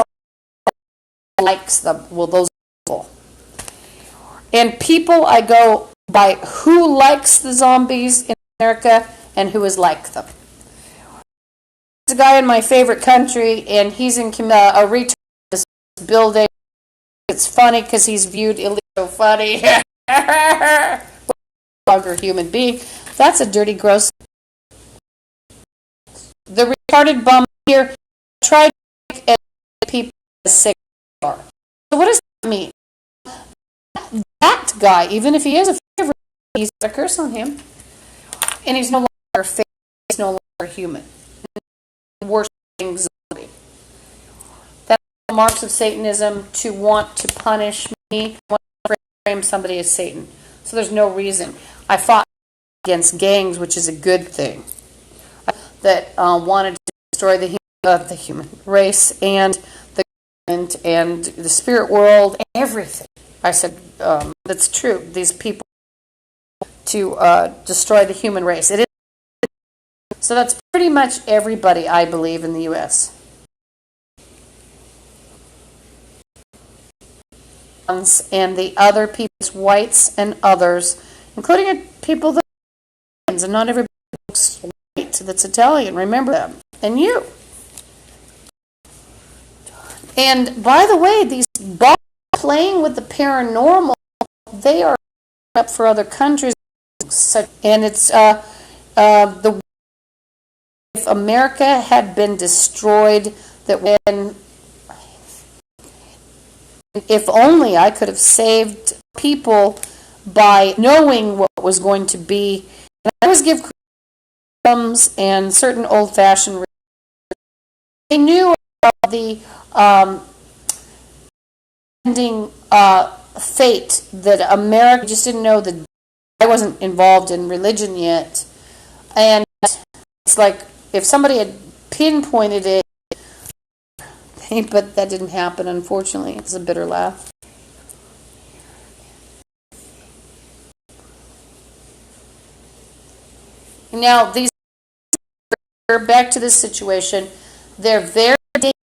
likes them. Well, those people. And people, I go by who likes the zombies in America and who is like them. There's a guy in my favorite country, and he's in a retard building. It's funny because he's viewed illegal. So funny. Longer human being. That's a dirty, gross. The retarded bum here tried to make people as sick as are. So what does that mean? That guy, even if he is a favorite, he's got a curse on him. And he's no longer favorite, he's no longer human. Worst thing, zombie. That's the marks of Satanism, to want to punish me, want to frame somebody as Satan. So there's no reason. I fought against gangs, which is a good thing, that wanted to destroy the human race and the government and the spirit world, everything. I said, that's true. These people to destroy the human race. It is. So that's pretty much everybody, I believe, in the U.S. And the other people, whites and others, including people that are Italians, and not everybody looks white that's Italian. Remember them. And you. And by the way, these bots playing with the paranormal, they are up for other countries. And it's if America had been destroyed, that when if only I could have saved people by knowing what was going to be. And I always give crumbs and certain old-fashioned. They knew about the ending fate that America just didn't know that. I wasn't involved in religion yet, and it's like if somebody had pinpointed it, but that didn't happen, unfortunately. It's a bitter laugh. Now, these back to this situation, they're very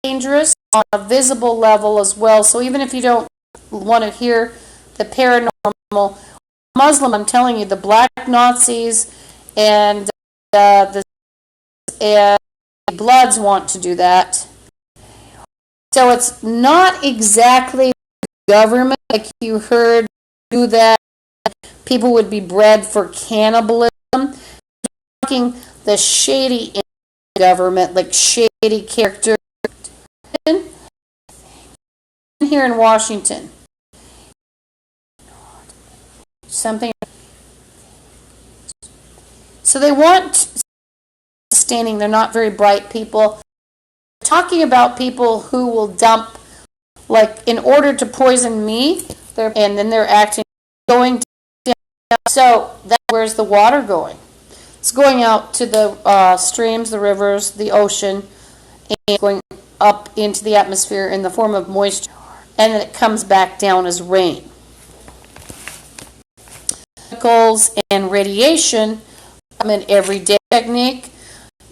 dangerous on a visible level as well. So even if you don't want to hear the paranormal, Muslim, I'm telling you, the black Nazis and the Bloods want to do that. So it's not exactly government, like you heard, do that. People would be bred for cannibalism. Talking the shady government, like shady character here in Washington. Something. So they want sustaining. They're not very bright people. Talking about people who will dump, like, in order to poison me, and then they're acting, going to, so where's the water going? It's going out to the streams, the rivers, the ocean, and going up into the atmosphere in the form of moisture, and then it comes back down as rain. Chemicals and radiation, an everyday technique.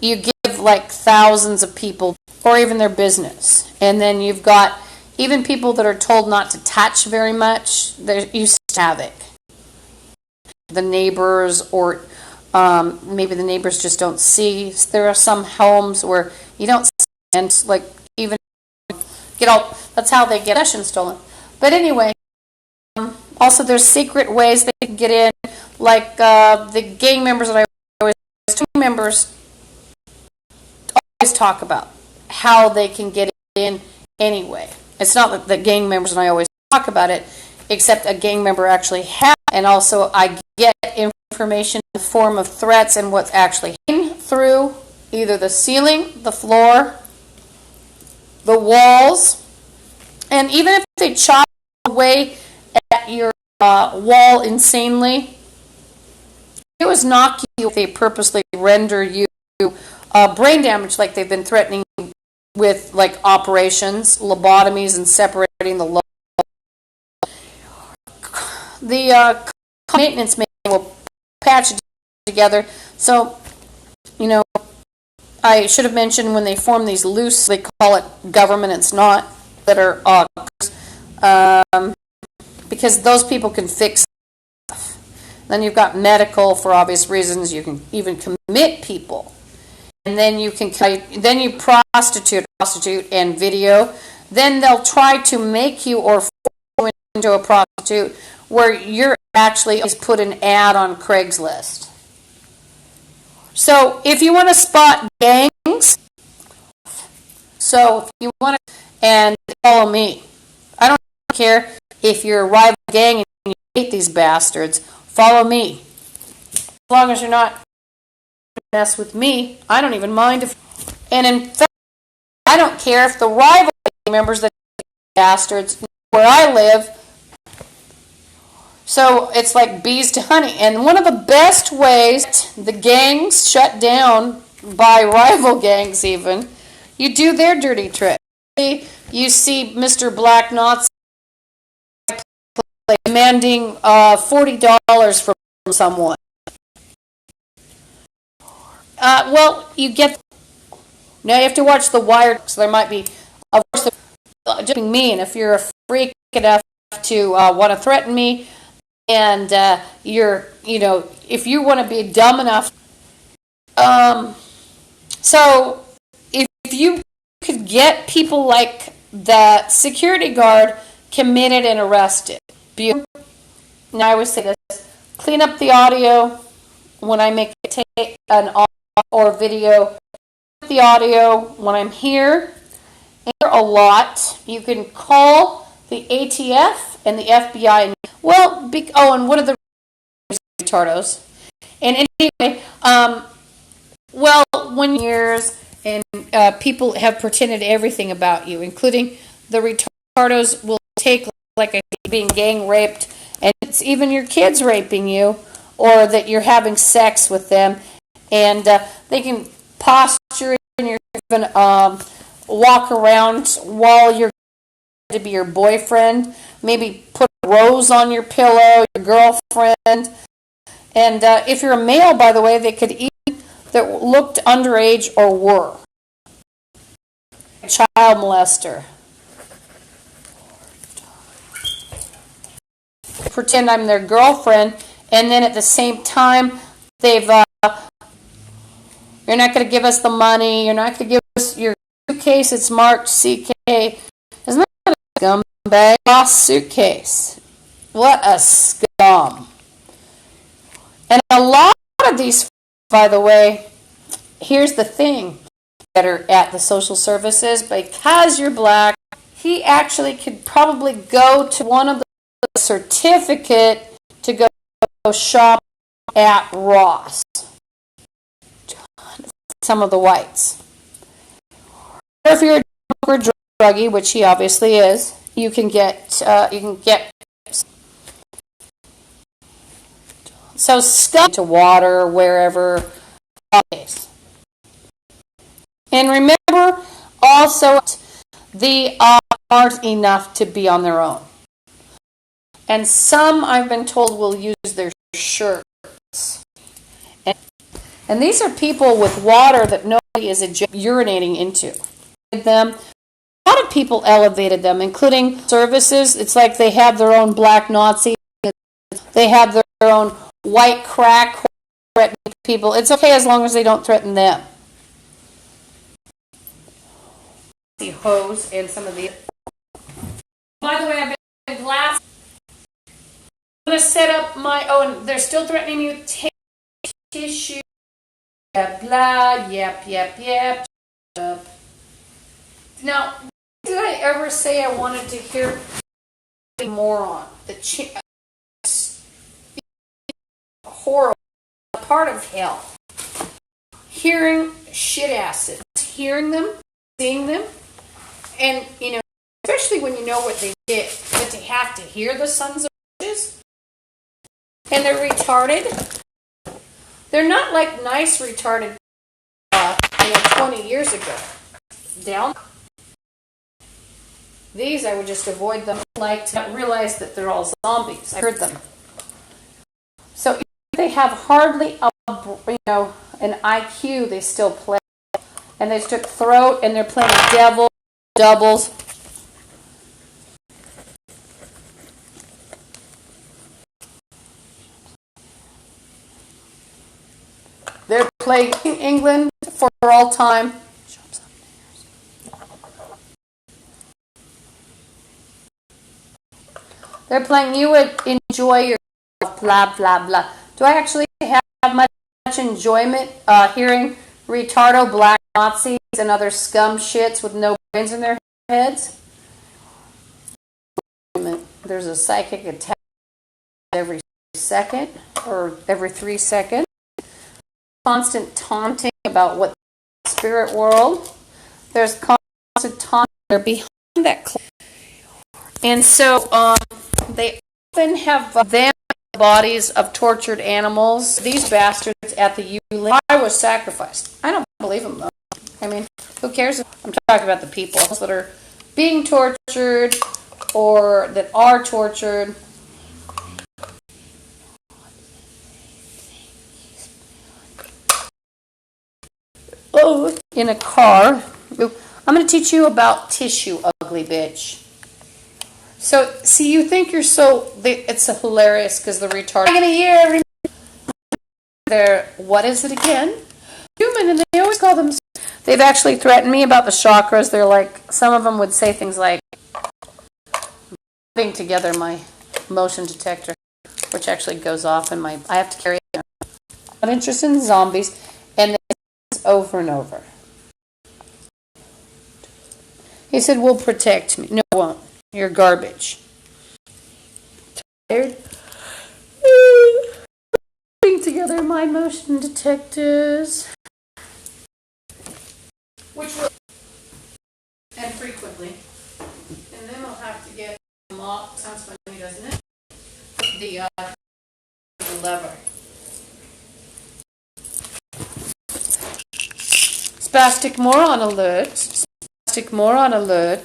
You give like thousands of people, or even their business, and then you've got even people that are told not to touch very much. You have it. The neighbors, or maybe the neighbors just don't see. There are some homes where you don't see, and like even get all. That's how they get possession stolen. But anyway, Also, there's secret ways they can get in, like the gang members that I always, members always talk about how they can get in anyway. It's not that the gang members and I always talk about it, except a gang member actually has, and also I get information in the form of threats and what's actually through either the ceiling, the floor, the walls, and even if they chop away at your wall insanely, it was knock you if they purposely render you brain damage, like they've been threatening with, like operations, lobotomies, and separating the lobe. The maintenance man will patch it together. So, you know, I should have mentioned when they form these loose, they call it government, it's not, that are because those people can fix stuff. Then you've got medical, for obvious reasons. You can even commit people. And then you can, then you prostitute and video. Then they'll try to make you or force you into a prostitute where you're actually put an ad on Craigslist. So if you want to spot gangs, so if you want to, and follow me. I don't care if you're a rival gang and you hate these bastards. Follow me. As long as you're not mess with me, I don't even mind if. And in fact, I don't care if the rival members that bastards where I live. So it's like bees to honey. And one of the best ways the gangs shut down by rival gangs, even, you do their dirty trick. You see Mr. Black Nazi demanding $40 from someone. Well, you get. Now you have to watch The Wire, so there might be, of course, just me. And if you're a freak enough to want to threaten me, and if you want to be dumb enough, so if you could get people like the security guard committed and arrested. Now I always say this: clean up the audio when I make it take an audio or video. The audio when I'm here, a lot. You can call the ATF and the FBI. Well, and one of the retardos. And anyway, when years and people have pretended everything about you, including the retardos will take like being gang raped, and it's even your kids raping you, or that you're having sex with them, and they can posture and you're even walk around while you're to be your boyfriend, maybe put a rose on your pillow, your girlfriend, and if you're a male, by the way, they could even that looked underage or were a child molester. Pretend I'm their girlfriend, and then at the same time they've you're not going to give us the money, you're not going to give us your suitcase, it's marked CK. Isn't that a scumbag? Lost suitcase. What a scum. And a lot of these, by the way, here's the thing, that are at the social services, because you're black, he actually could probably go to one of the certificate to go shop at Ross. Some of the whites. Or if you're a drunk or druggie, which he obviously is, you can get so scum to water wherever. And remember also they aren't enough to be on their own. And some, I've been told, will use their shirts. And these are people with water that nobody is urinating into. Them. A lot of people elevated them, including services. It's like they have their own black Nazi. They have their own white crack threatening people. It's okay as long as they don't threaten them. The hose and some of the. By the way, I've been glass. going to set up my, and they're still threatening me with tissue, blah, blah, yep. Now, did I ever say I wanted to hear more on the horrible part of hell? Hearing shit acids, hearing them, seeing them, and, especially when you know what they did, but to have to hear the sons of bitches, and they're retarded. They're not like nice retarded, 20 years ago. Down. These, I would just avoid them. Like to realize that they're all zombies. I heard them. So they have hardly an IQ. They still play, and they took throat, and they're playing doubles. They're playing England for all time. They're playing you would enjoy yourself, blah, blah, blah. Do I actually have much enjoyment hearing retardo black Nazis and other scum shits with no brains in their heads? There's a psychic attack every second or every 3 seconds. Constant taunting about what the spirit world. There's constant taunting. They're behind that cloud. And so they often have them bodies of tortured animals. These bastards at the eulogy. I was sacrificed. I don't believe them though. I mean, who cares? I'm talking about the people that are being tortured or that are tortured. Oh, in a car. I'm going to teach you about tissue, ugly bitch. So, see, you think you're it's hilarious because the retarded. I'm going to hear every. They're, what is it again? Human, and they always call them. They've actually threatened me about the chakras. They're like, some of them would say things like, putting together my motion detector, which actually goes off in my. I have to carry it. I'm not interested in zombies, and this over and over. He said, "Will protect me." No, it won't. You're garbage. Tired? Putting together my motion detectors. Which will, and frequently. And then I'll have to get them off. Sounds funny, doesn't it? The lever. Spastic moron alert. Spastic moron alert.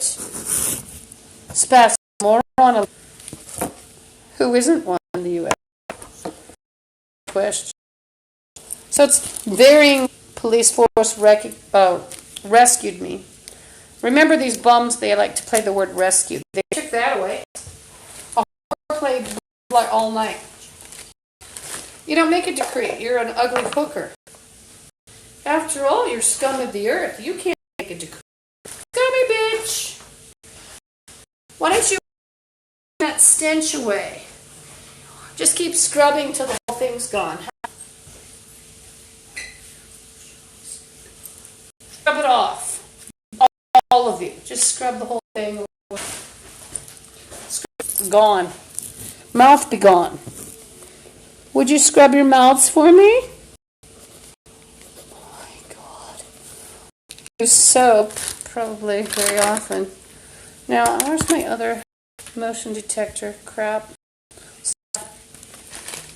Spastic moron alert. Who isn't one in the U.S.? Question. So it's varying. Police force rescued me. Remember these bums, they like to play the word rescue. They took that away. A whore played all night. You don't make a decree. You're an ugly hooker. After all, you're scum of the earth. You can't make a decree. Scummy bitch. Why don't you get that stench away? Just keep scrubbing till the whole thing's gone. Scrub it off. All of you. Just scrub the whole thing away. Scrub. Gone. Mouth be gone. Would you scrub your mouths for me? Oh my God. Use soap, probably very often. Now, where's my other motion detector crap?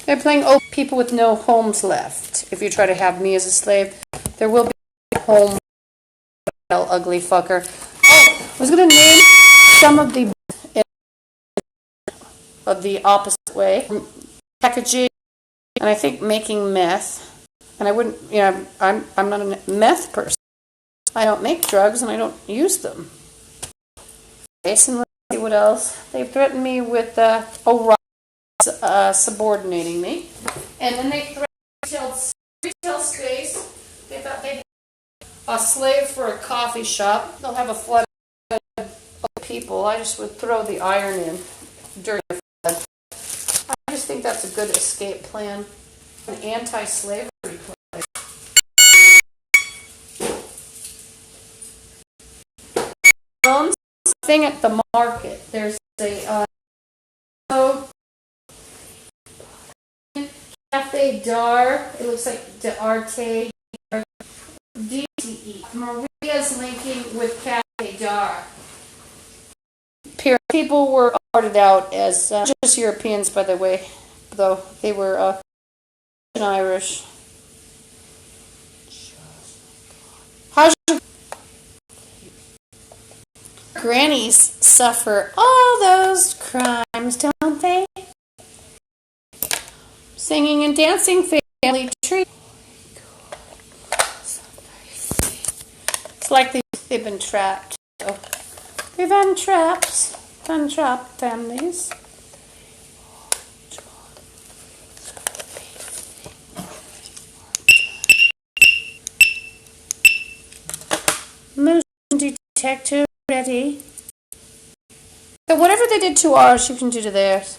They're playing people with no homes left. If you try to have me as a slave, there will be a home. Ugly fucker. Oh, I was going to name some of the opposite way. Packaging, and I think making meth. And I wouldn't, I'm not a meth person. I don't make drugs and I don't use them. Jason, let's see what else. They've threatened me with subordinating me. And then they threatened retail space. They thought they'd a slave for a coffee shop. They'll have a flood of people. I just would throw the iron in during the flood. I just that's a good escape plan. An anti-slavery place. Thing at the market. There's a Cafe Dar. It looks like D'Arte. DTE. Maria's linking with Cafe Dar. People were ordered out as just Europeans, by the way, though they were Irish. How's your grannies suffer all those crimes, don't they? Singing and dancing family tree. It's like they've been trapped. So they've been trapped families. Motion detector ready. So whatever they did to ours, you can do to theirs.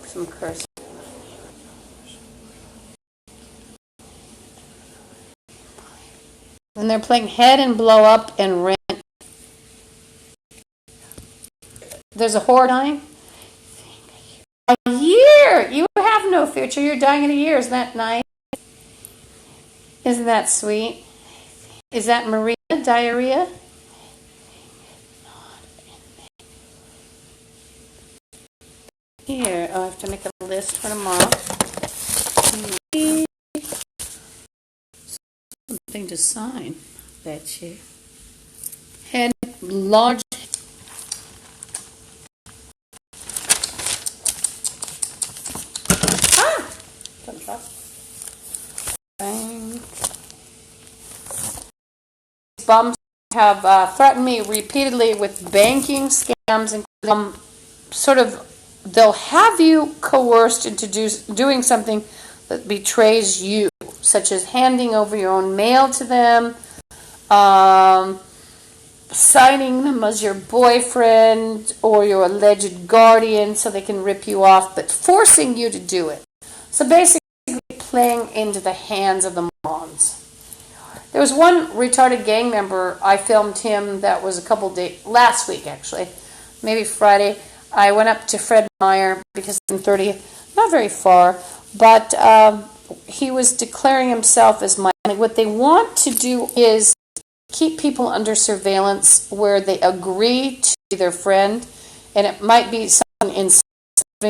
Some curse. And they're playing head and blow up and rent. There's a whore dying. A year! You have no future. You're dying in a year. Isn't that nice? Isn't that sweet? Is that Maria? Diarrhea? Here. Oh, I have to make a list for tomorrow. Something to sign. Bet you. Head large. Bums have threatened me repeatedly with banking scams, and they'll have you coerced into doing something that betrays you, such as handing over your own mail to them, signing them as your boyfriend or your alleged guardian so they can rip you off, but forcing you to do it. So basically playing into the hands of the morons. There was one retarded gang member, I filmed him, that was a couple days, last week actually, maybe Friday. I went up to Fred Meyer because I'm 30, not very far, but he was declaring himself as my. What they want to do is keep people under surveillance where they agree to be their friend, and it might be someone in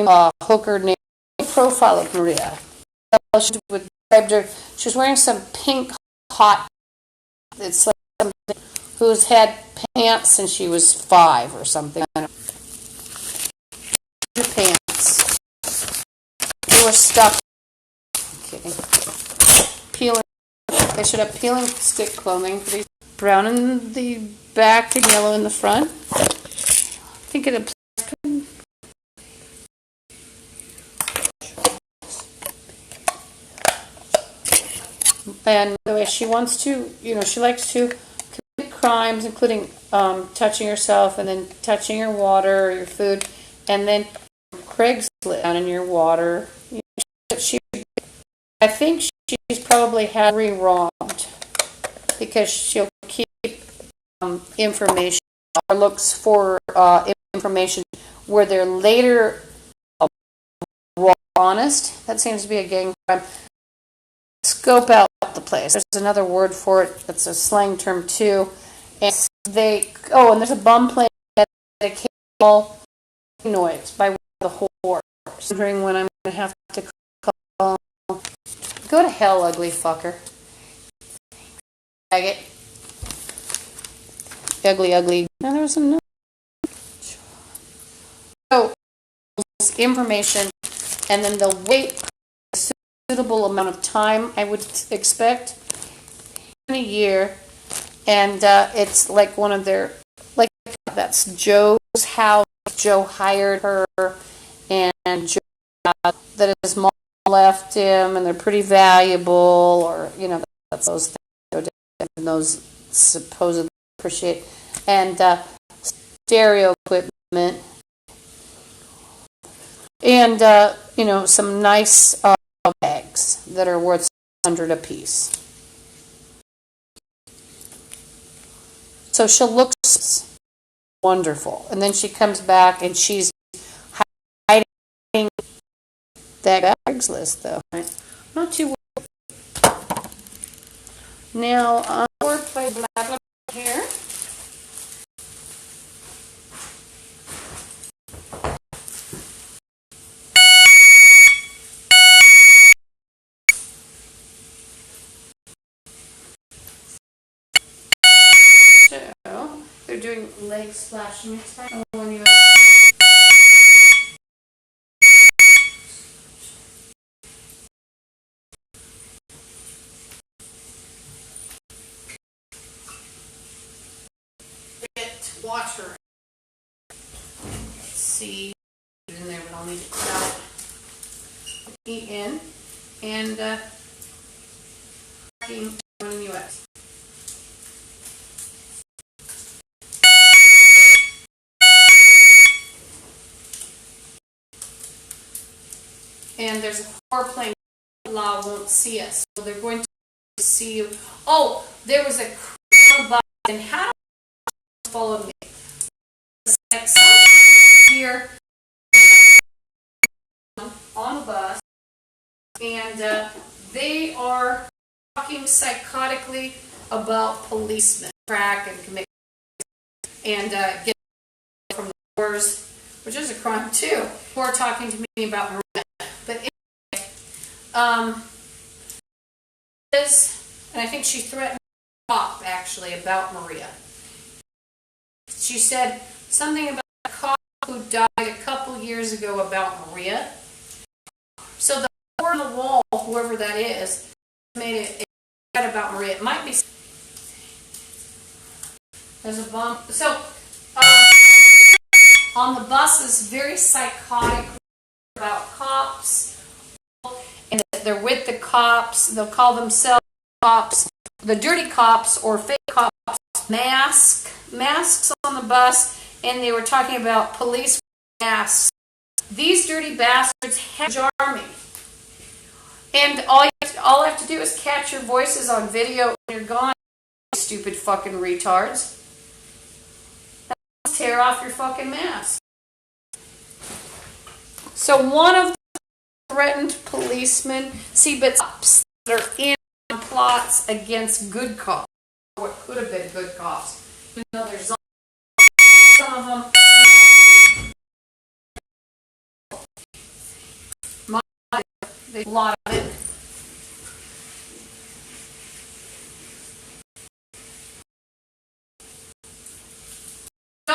a hooker named profile of Maria. She was wearing some pink hot. It's like somebody who's had pants since she was 5 or something. Pants. They were stuck. Okay. Peeling. They should have peeling stick clothing for these. Brown in the back and yellow in the front. I think it applies. And the way she wants to, she likes to commit crimes, including touching herself and then touching your water or your food, and then Craigslist down in your water. I think she's probably had wronged because she'll keep information or looks for information where they're later honest. That seems to be a gang crime. Scope out the place. There's another word for it that's a slang term too. And and there's a bum playing dedicated noise by the whore. I'm wondering when I'm going to have to call. Go to hell, ugly fucker. Faggot. Ugly. Now there was another. So, information, and then they'll wait suitable amount of time, I would expect, in a year, and it's like one of their, like, that's Joe's house. Joe hired her, and Joe, that is mom left him and they're pretty valuable, or, you know, that's those things go down and those supposedly appreciate. And stereo equipment. And, you know, some nice bags that are worth $100 a piece. So she'll look wonderful. And then she comes back and she's hiding that bags list, though. Not too worried. Now, work by blah, blah, here. So, they're doing leg splash mix. When you watch her. Let's see in there, but I'll need it out. Eat in and in the U.S. And there's a car plane. Law won't see us, so they're going to see you. Oh, there was a criminal bus, and how do follow me? Like here on the bus, and they are talking psychotically about policemen, crack and commit, and get from the doors, which is a crime too. Who are talking to me about Maria, but anyway, and I think she threatened a cop actually about Maria. She said something about a cop who died a couple years ago about Maria. So the word on the wall, whoever that is, made it about Maria. It might be. There's a bump. So on the buses, very psychotic about cops, and they're with the cops. They'll call themselves cops, the dirty cops or fake cops. Masks on the bus, and they were talking about police masks. These dirty bastards have army, and all I have to do is catch your voices on video, and you're gone. Stupid fucking retards. Tear off your fucking mask. So one of the threatened policemen, see, but cops that are in plots against good cops, what could have been good cops, even though there's some of them. There's a lot of